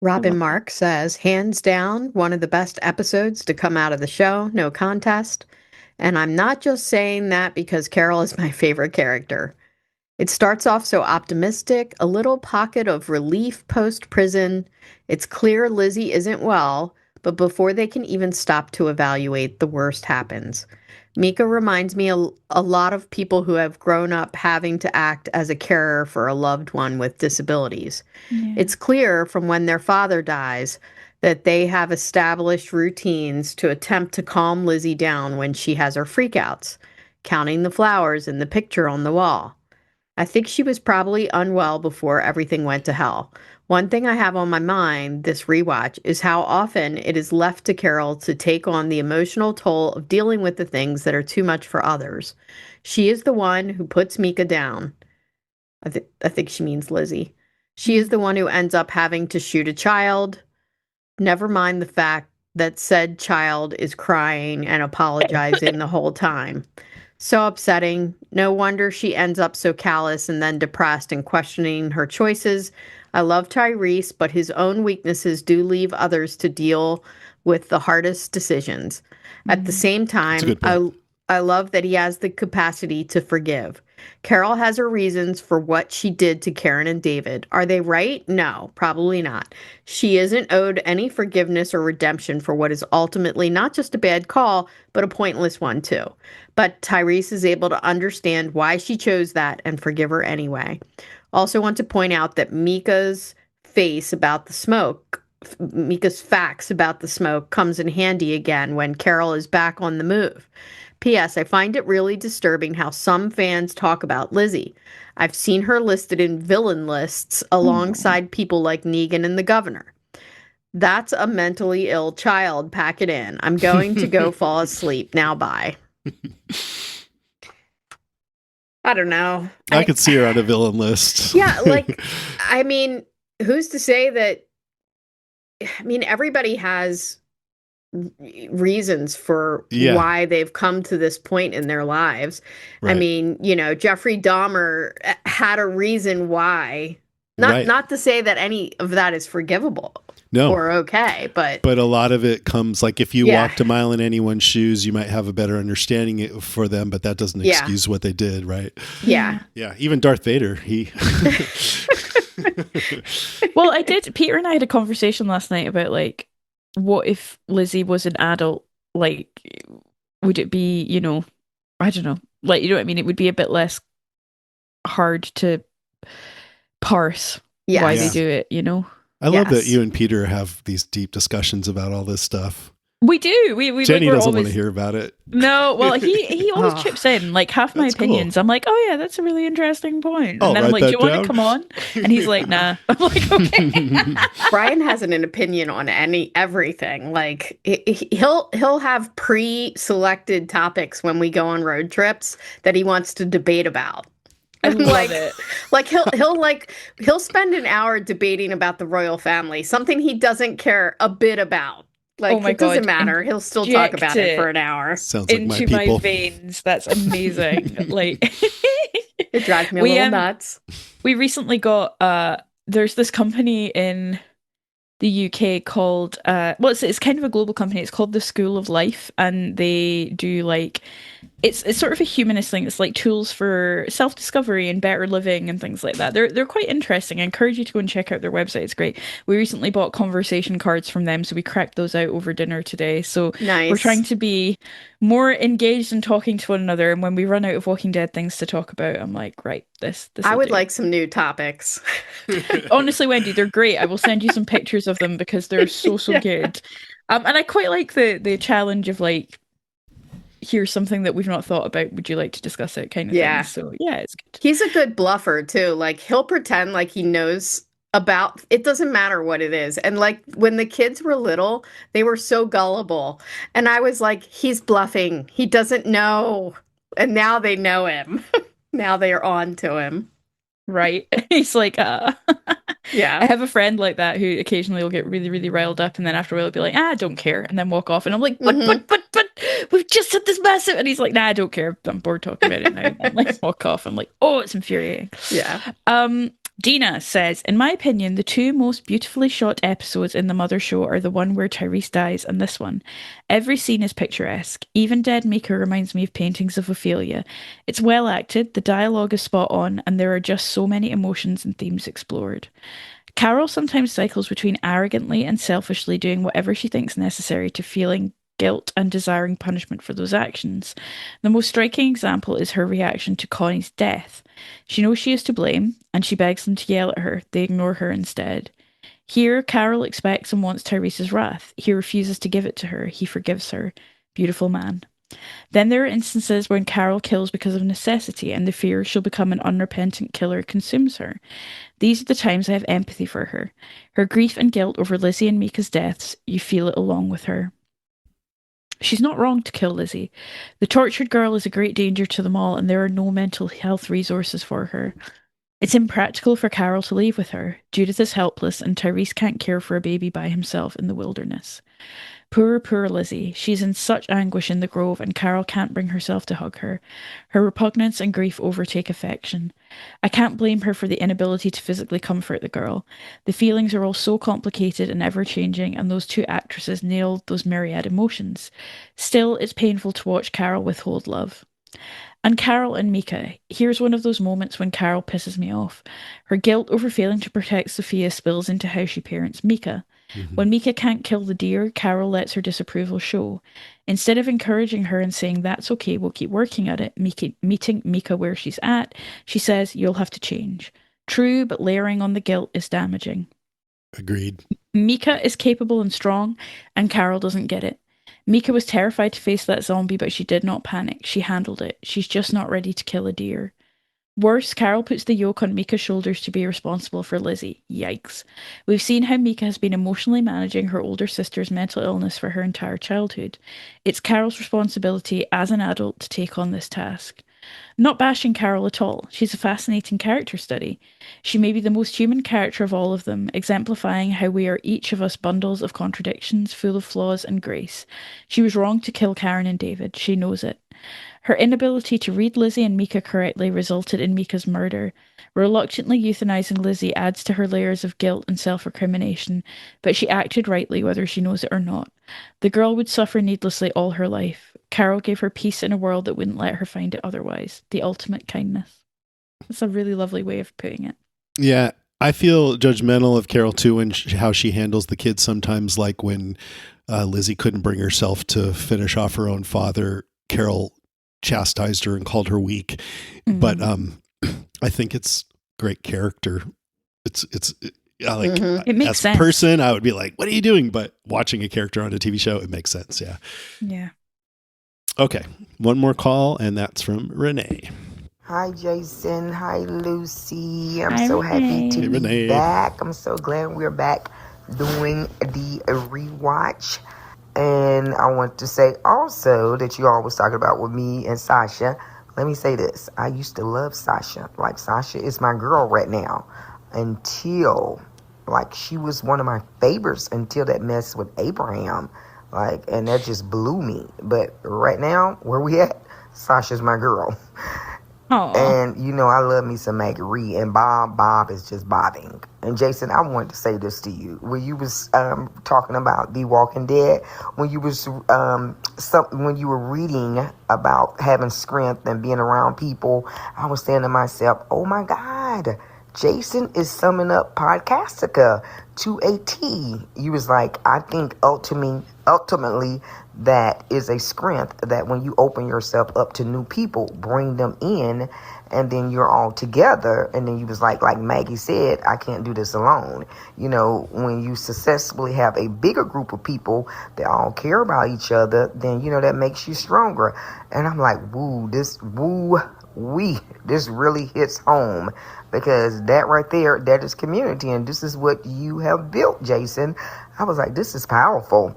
Robin Mark says, hands down, one of the best episodes to come out of the show, no contest. And I'm not just saying that because Carol is my favorite character. It starts off so optimistic, a little pocket of relief post-prison. It's clear Lizzie isn't well, but before they can even stop to evaluate, the worst happens. Mika reminds me a lot of people who have grown up having to act as a carer for a loved one with disabilities. Yeah. It's clear from when their father dies that they have established routines to attempt to calm Lizzie down when she has her freakouts, counting the flowers in the picture on the wall. I think she was probably unwell before everything went to hell. One thing I have on my mind this rewatch is how often it is left to Carol to take on the emotional toll of dealing with the things that are too much for others. She is the one who puts Mika down. I think she means Lizzie. She is the one who ends up having to shoot a child. Never mind the fact that said child is crying and apologizing the whole time. So upsetting. No wonder she ends up so callous and then depressed and questioning her choices. I love Tyrese, but his own weaknesses do leave others to deal with the hardest decisions. At the same That's a time, good point. I love that he has the capacity to forgive. Carol has her reasons for what she did to Karen and David. Are they right? No, probably not. She isn't owed any forgiveness or redemption for what is ultimately not just a bad call, but a pointless one, too. But Tyrese is able to understand why she chose that and forgive her anyway. Also, want to point out that Mika's facts about the smoke comes in handy again when Carol is back on the move. P.S. I find it really disturbing how some fans talk about Lizzie. I've seen her listed in villain lists alongside people like Negan and the governor. That's a mentally ill child. Pack it in. I'm going to go fall asleep. Now, bye. I don't know. I could see her on a villain list. Yeah, like, I mean, who's to say that? I mean, everybody has reasons for why they've come to this point in their lives. Right. I mean, Jeffrey Dahmer had a reason why. Not to say that any of that is forgivable. No. Or okay, but a lot of it comes like if you walked a mile in anyone's shoes, you might have a better understanding for them, but that doesn't excuse what they did, right? Yeah. Yeah. Even Darth Vader, Well, Peter and I had a conversation last night about like, what if Lizzie was an adult? Like, would it be, I don't know, like, you know what I mean? It would be a bit less hard to parse why they do it, I love that you and Peter have these deep discussions about all this stuff. We do. We Jenny doesn't want to hear about it. No, well, he always chips in like half my opinions. Cool. I'm like, oh yeah, that's a really interesting point. And then I'm like, do you want to come on? And he's like, nah. I'm like, okay. Brian hasn't an opinion on everything. Like he'll have pre-selected topics when we go on road trips that he wants to debate about. I love it. Like he'll spend an hour debating about the royal family, something he doesn't care a bit about. Like, it doesn't matter. He'll still talk about it for an hour. Sounds like into my people. My veins. That's amazing. Like, it drives me a little nuts. We recently got there's this company in the UK called it's kind of a global company. It's called the School of Life, and they do like it's sort of a humanist thing. It's like tools for self-discovery and better living and things like that. They're quite interesting. I encourage you to go and check out their website. It's great. We recently bought conversation cards from them, so we cracked those out over dinner today. So nice. We're trying to be more engaged in talking to one another. And when we run out of Walking Dead things to talk about, I'm like, right, this I would like some new topics. Honestly, Wendy, they're great. I will send you some pictures of them because they're so good. And I quite like the challenge of like, here's something that we've not thought about. Would you like to discuss it? Kind of thing. So yeah, it's good. He's a good bluffer too. Like he'll pretend like he knows about it. Doesn't matter what it is. And like when the kids were little, they were so gullible. And I was like, he's bluffing. He doesn't know. And now they know him. Now they are on to him. Right. He's like, yeah. I have a friend like that who occasionally will get really, really riled up, and then after a while he'll be like, I don't care, and then walk off. And I'm like, but we've just had this massive, and he's like, nah, I don't care. I'm bored talking about it now. And like walk off. I'm like, oh, it's infuriating. Yeah. Gina says, in my opinion, the two most beautifully shot episodes in the Mother Show are the one where Tyrese dies and this one. Every scene is picturesque. Even Dead Maker reminds me of paintings of Ophelia. It's well acted, the dialogue is spot on, and there are just so many emotions and themes explored. Carol sometimes cycles between arrogantly and selfishly doing whatever she thinks necessary to feeling guilt and desiring punishment for those actions. The most striking example is her reaction to Connie's death. She knows she is to blame, and she begs them to yell at her. They ignore her instead. Here, Carol expects and wants Tyrese's wrath. He refuses to give it to her. He forgives her. Beautiful man. Then there are instances when Carol kills because of necessity, and the fear she'll become an unrepentant killer consumes her. These are the times I have empathy for her. Her grief and guilt over Lizzie and Mika's deaths, you feel it along with her. She's not wrong to kill Lizzie. The tortured girl is a great danger to them all, and there are no mental health resources for her. It's impractical for Carol to leave with her. Judith is helpless, and Tyrese can't care for a baby by himself in the wilderness. Poor, poor Lizzie. She's in such anguish in the grove, and Carol can't bring herself to hug her. Her repugnance and grief overtake affection. I can't blame her for the inability to physically comfort the girl. The feelings are all so complicated and ever-changing, and those two actresses nailed those myriad emotions. Still, it's painful to watch Carol withhold love. And Carol and Mika. Here's one of those moments when Carol pisses me off. Her guilt over failing to protect Sophia spills into how she parents Mika. When Mika can't kill the deer, Carol lets her disapproval show. Instead of encouraging her and saying, that's okay, we'll keep working at it, meeting Mika where she's at, she says, you'll have to change. True, but layering on the guilt is damaging. Agreed. Mika is capable and strong, and Carol doesn't get it. Mika was terrified to face that zombie, but she did not panic. She handled it. She's just not ready to kill a deer. Worse, Carol puts the yoke on Mika's shoulders to be responsible for Lizzie. Yikes. We've seen how Mika has been emotionally managing her older sister's mental illness for her entire childhood. It's Carol's responsibility as an adult to take on this task. Not bashing Carol at all. She's a fascinating character study. She may be the most human character of all of them, exemplifying how we are each of us bundles of contradictions, full of flaws and grace. She was wrong to kill Karen and David. She knows it. Her inability to read Lizzie and Mika correctly resulted in Mika's murder. Reluctantly euthanizing Lizzie adds to her layers of guilt and self-recrimination, but she acted rightly whether she knows it or not. The girl would suffer needlessly all her life. Carol gave her peace in a world that wouldn't let her find it otherwise. The ultimate kindness. That's a really lovely way of putting it. Yeah, I feel judgmental of Carol too, and how she handles the kids sometimes, like when Lizzie couldn't bring herself to finish off her own father. Carol chastised her and called her weak. But I think it's great character. It's like It makes as sense. a person, I would be like, what are you doing? But watching a character on a TV show, it makes sense. Yeah. Yeah. Okay. One more call, and that's from Renee. Hi, Jason. Hi, Lucy. I'm Hi, so Renee. happy to Hey, be Renee. back. I'm so glad we're back doing the rewatch. And I want to say also that you all was talking about with me and Sasha. Let me say this. I used to love Sasha. Like, Sasha is my girl right now. Until, like, she was one of my favorites until that mess with Abraham. Like, and that just blew me. But right now, where we at, Sasha's my girl. Aww. And, you know, I love me some Maggie and Bob is just bobbing. And Jason, I wanted to say this to you. When you was talking about The Walking Dead, when you was when you were reading about having strength and being around people, I was saying to myself, oh my God, Jason is summing up Podcastica to a T. You was like, I think ultimately that is a strength, that when you open yourself up to new people, bring them in, and then you're all together. And then you was like Maggie said, I can't do this alone. You know, when you successfully have a bigger group of people that all care about each other, then, you know, that makes you stronger. And I'm like, this really hits home, because that right there, that is community, and this is what you have built, Jason. I was like, this is powerful.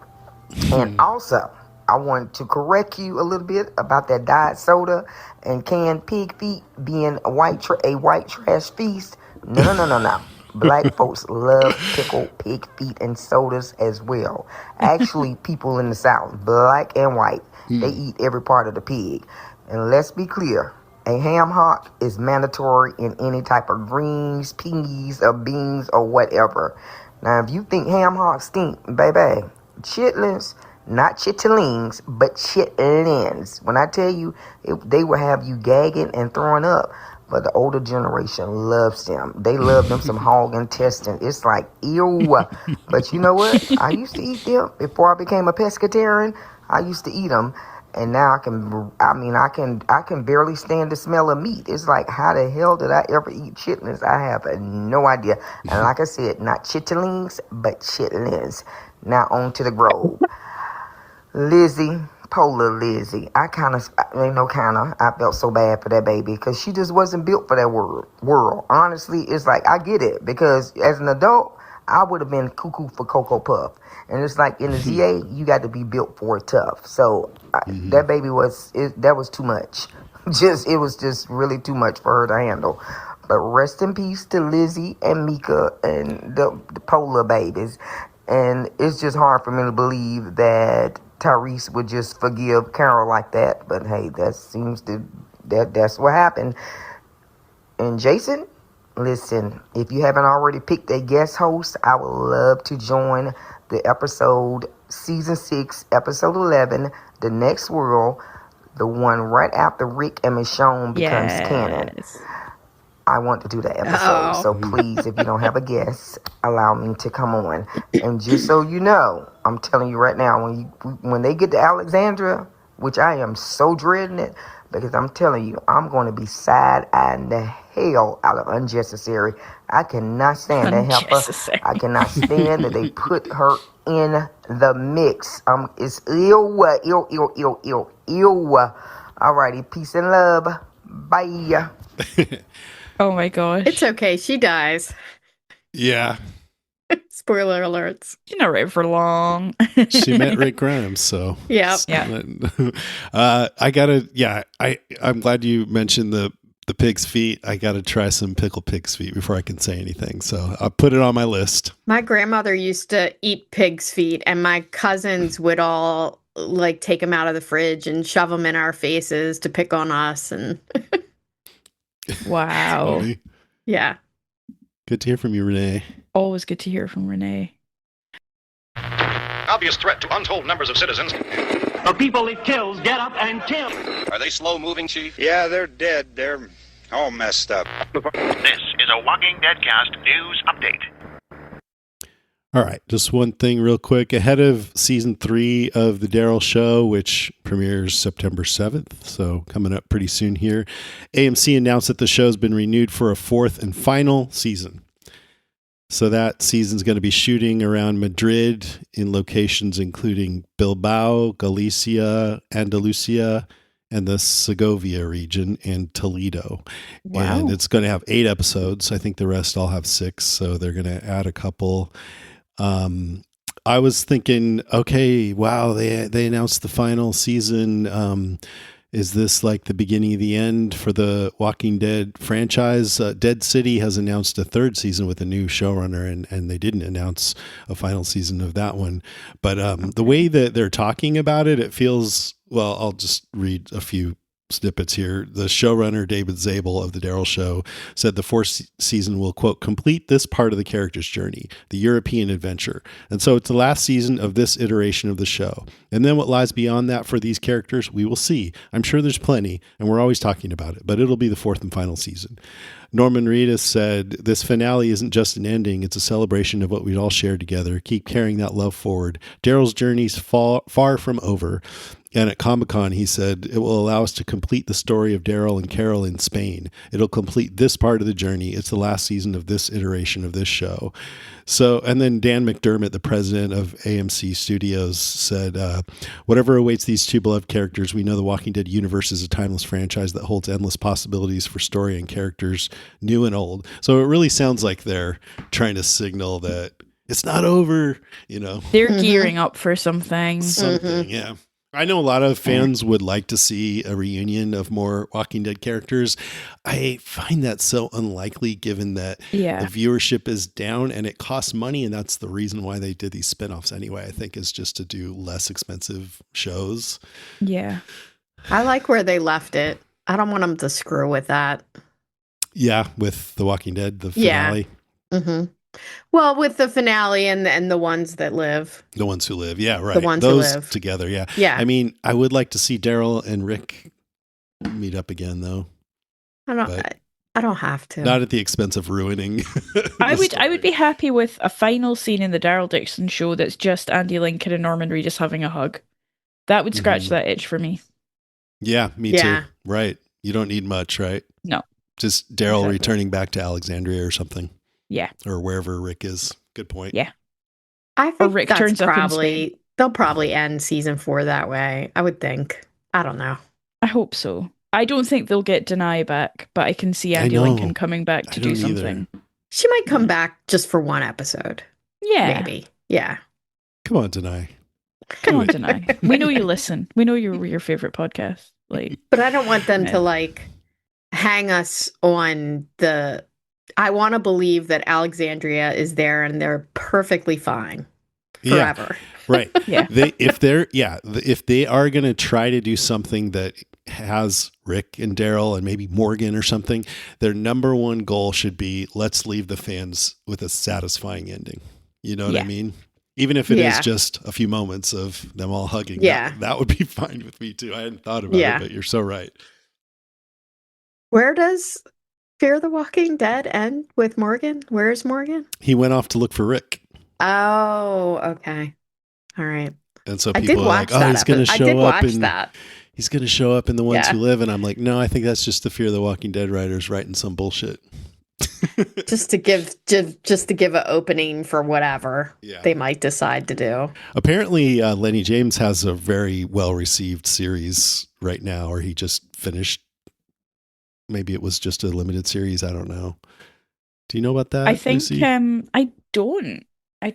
And also, I want to correct you a little bit about that diet soda and canned pig feet being a white trash feast. No. Black folks love pickled pig feet and sodas as well. Actually, people in the South, black and white, they eat every part of the pig. And let's be clear, A ham hock is mandatory in any type of greens, peas, or beans, or whatever. Now, if you think ham hocks stink, baby, chitlins, not chitterlings, but chitlins. When I tell you, they will have you gagging and throwing up. But the older generation loves them. They love them some hog intestine. It's like, ew. But you know what? I used to eat them before I became a pescatarian. I used to eat them. And now I can barely stand the smell of meat. It's like, how the hell did I ever eat chitlins? I have no idea. And like I said, not chitterlings, but chitlins. Now on to the grove. Lizzie, polar Lizzie. I felt so bad for that baby because she just wasn't built for that world. Honestly, it's like, I get it because as an adult, I would have been cuckoo for Cocoa Puff. And it's like in the ZA, you got to be built for it tough. So that baby that was too much. It was just really too much for her to handle. But rest in peace to Lizzie and Mika and the polar babies. And it's just hard for me to believe that Tyrese would just forgive Carol like that. But hey, that's what happened. And Jason, listen, if you haven't already picked a guest host, I would love to join the episode, season 6, episode 11, The Next World, the one right after Rick and Michonne becomes canon. I want to do that episode. So please, if you don't have a guest, allow me to come on. And just so you know, I'm telling you right now, when they get to Alexandria, which I am so dreading it, because I'm telling you, I'm going to be side-eyeing the hell out of Unnecessary. I cannot stand that heifer. I cannot stand that they put her in the mix. It's ill. Alrighty, peace and love. Bye. Oh my gosh. It's okay. She dies. Yeah. Spoiler alerts. She's not right for long. She met Rick Grimes, so yeah. I'm glad you mentioned the pig's feet. I gotta try some pickled pig's feet before I can say anything. So I'll put it on my list. My grandmother used to eat pig's feet, and my cousins would all like take them out of the fridge and shove them in our faces to pick on us. And wow. Funny. Yeah. Good to hear from you, Renee. Always good to hear from Renee. Obvious threat to untold numbers of citizens. The people it kills get up and kill. Are they slow-moving, Chief? Yeah, they're dead. They're all messed up. This is a Walking Dead Cast news update. All right, just one thing real quick. Ahead of season 3 of The Daryl Show, which premieres September 7th, so coming up pretty soon here, AMC announced that the show's been renewed for a 4th and final season. So that season's going to be shooting around Madrid in locations including Bilbao, Galicia, Andalusia, and the Segovia region, and Toledo. Wow. And it's going to have 8 episodes. I think the rest all have 6, so they're going to add a couple. I was thinking, okay, wow, they announced the final season. Is this like the beginning of the end for the Walking Dead franchise? Dead City has announced a 3rd season with a new showrunner, and they didn't announce a final season of that one. But the way that they're talking about it, it feels, well, I'll just read a few snippets here. The showrunner, David Zabel of The Daryl Show, said the 4th season will, quote, complete this part of the character's journey, the European adventure. And so it's the last season of this iteration of the show. And then what lies beyond that for these characters, we will see. I'm sure there's plenty, and we're always talking about it, but it'll be the 4th and final season. Norman Reedus said, this finale isn't just an ending, it's a celebration of what we'd all shared together. Keep carrying that love forward. Daryl's journey's far from over. And at Comic-Con, he said, it will allow us to complete the story of Daryl and Carol in Spain. It'll complete this part of the journey. It's the last season of this iteration of this show. So, and then Dan McDermott, the president of AMC Studios, said, whatever awaits these 2 beloved characters, we know the Walking Dead universe is a timeless franchise that holds endless possibilities for story and characters, new and old. So it really sounds like they're trying to signal that it's not over, you know. They're gearing up for something. Yeah. I know a lot of fans would like to see a reunion of more Walking Dead characters. I find that so unlikely given that the viewership is down and it costs money. And that's the reason why they did these spinoffs anyway, I think, is just to do less expensive shows. Yeah. I like where they left it. I don't want them to screw with that. Yeah, with The Walking Dead, the Yeah. finale. Mm-hmm. Well, with the finale and the ones that live. The ones who live. Yeah, right. The ones who Those live. together, yeah. Yeah. I mean, I would like to see Daryl and Rick meet up again, though. I don't have to. Not at the expense of ruining. I would be happy with a final scene in the Daryl Dixon show that's just Andy Lincoln and Norman Reedus having a hug. That would scratch that itch for me. Yeah, me too. Right. You don't need much, right? No. Just Daryl returning back to Alexandria or something. Yeah. Or wherever Rick is. Good point. Yeah. I think Rick that's turns up in probably they'll probably end season 4 that way. I would think. I don't know. I hope so. I don't think they'll get Denai back, but I can see Andy Lincoln coming back to do something. She might come back just for one episode. Yeah. Maybe. Yeah. Come on, Denai. Come on, Denai. We know you listen. We know you're your favorite podcast. Like, but I don't want them to like hang us on the. I want to believe that Alexandria is there and they're perfectly fine forever. Yeah, right. Yeah. If they are going to try to do something that has Rick and Daryl and maybe Morgan or something, their number one goal should be, let's leave the fans with a satisfying ending. You know what I mean? Even if it is just a few moments of them all hugging. Yeah. That would be fine with me too. I hadn't thought about it, but you're so right. Where does Fear the Walking Dead end with Morgan? Where is Morgan? He went off to look for Rick. Oh, okay. All right. And so people are like, oh, he's going to show up in he's going to show up in The Ones Who Live. And I'm like, no, I think that's just the Fear the Walking Dead writers writing some bullshit. just to give an opening for whatever they might decide to do. Apparently, Lenny James has a very well-received series right now, or he just finished. Maybe it was just a limited series. I don't know. Do you know about that? I think Lucy? I don't.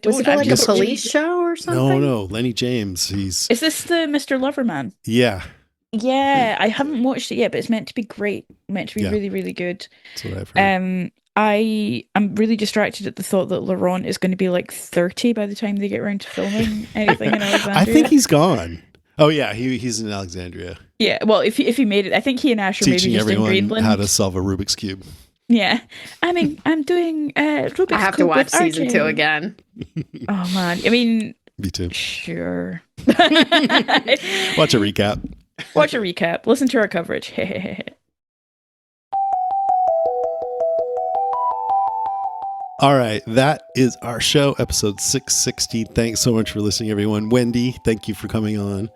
Was it like a police show or something? No. Lenny James. Is this the Mr. Loverman? Yeah. Yeah, I haven't watched it yet, but it's meant to be great. Meant to be really, really good. That's what I've heard. I'm really distracted at the thought that Laurent is going to be like 30 by the time they get around to filming anything in Alexandria. I think he's gone. Oh yeah, he's in Alexandria. Yeah, well, if he made it, I think he and Ash are maybe just in Greenland. How to solve a Rubik's Cube. Yeah, I mean, I'm doing Rubik's Cube. I have to watch season 2 again. Oh man, I mean, me too. Sure. Watch a recap. Watch a recap. Listen to our coverage. All right, that is our show, episode 660. Thanks so much for listening, everyone. Wendy, thank you for coming on.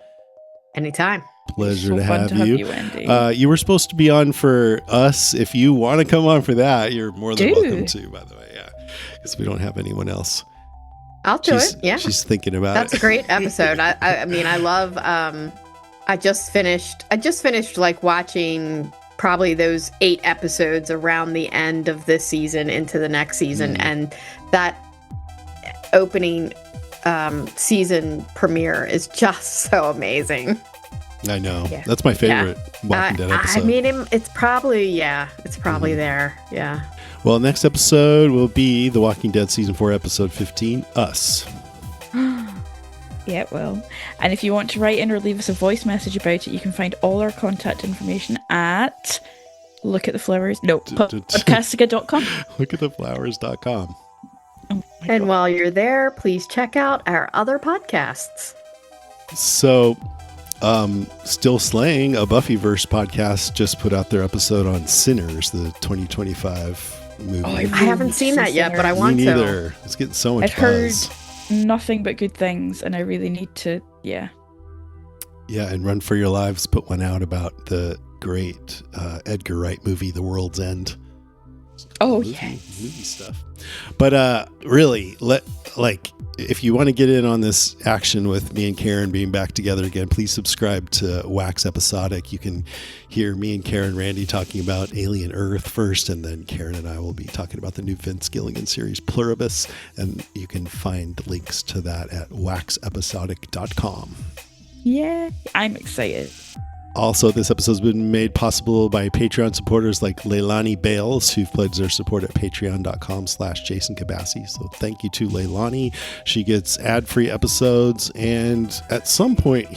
Anytime. Pleasure to have you. Wendy. You were supposed to be on for us. If you want to come on for that, you're more than welcome to, by the way. Yeah, because we don't have anyone else. I'll do it. Yeah. She's thinking about That's a great episode. I mean, I love, I just finished like watching probably those 8 episodes around the end of this season into the next season. And that opening season premiere is just so amazing. I know. Yeah. That's my favorite Walking Dead episode. I mean, it's probably there. Yeah. Well, next episode will be The Walking Dead Season 4, Episode 15, Us. Yeah, it will. And if you want to write in or leave us a voice message about it, you can find all our contact information at podcastica.com. Lookattheflowers.com. And while you're there, please check out our other podcasts. So, Still Slaying, a Buffyverse podcast, just put out their episode on Sinners, the 2025 movie. Oh, I haven't seen that yet, but I want Me to. neither. It's getting so much I've buzz. heard nothing but good things, and I really need to, Yeah, and Run for Your Lives put one out about the great Edgar Wright movie, The World's End. Oh, movie stuff. But really, if you want to get in on this action with me and Karen being back together again, please subscribe to Wax Episodic. You can hear me and Karen Randy talking about Alien Earth first, and then Karen and I will be talking about the new Vince Gilligan series Pluribus, and you can find links to that at waxepisodic.com. Yeah, I'm excited. Also, this episode's been made possible by Patreon supporters like Leilani Bales, who've pledged their support at patreon.com/Jason Kabassi. So thank you to Leilani. She gets ad-free episodes, and at some point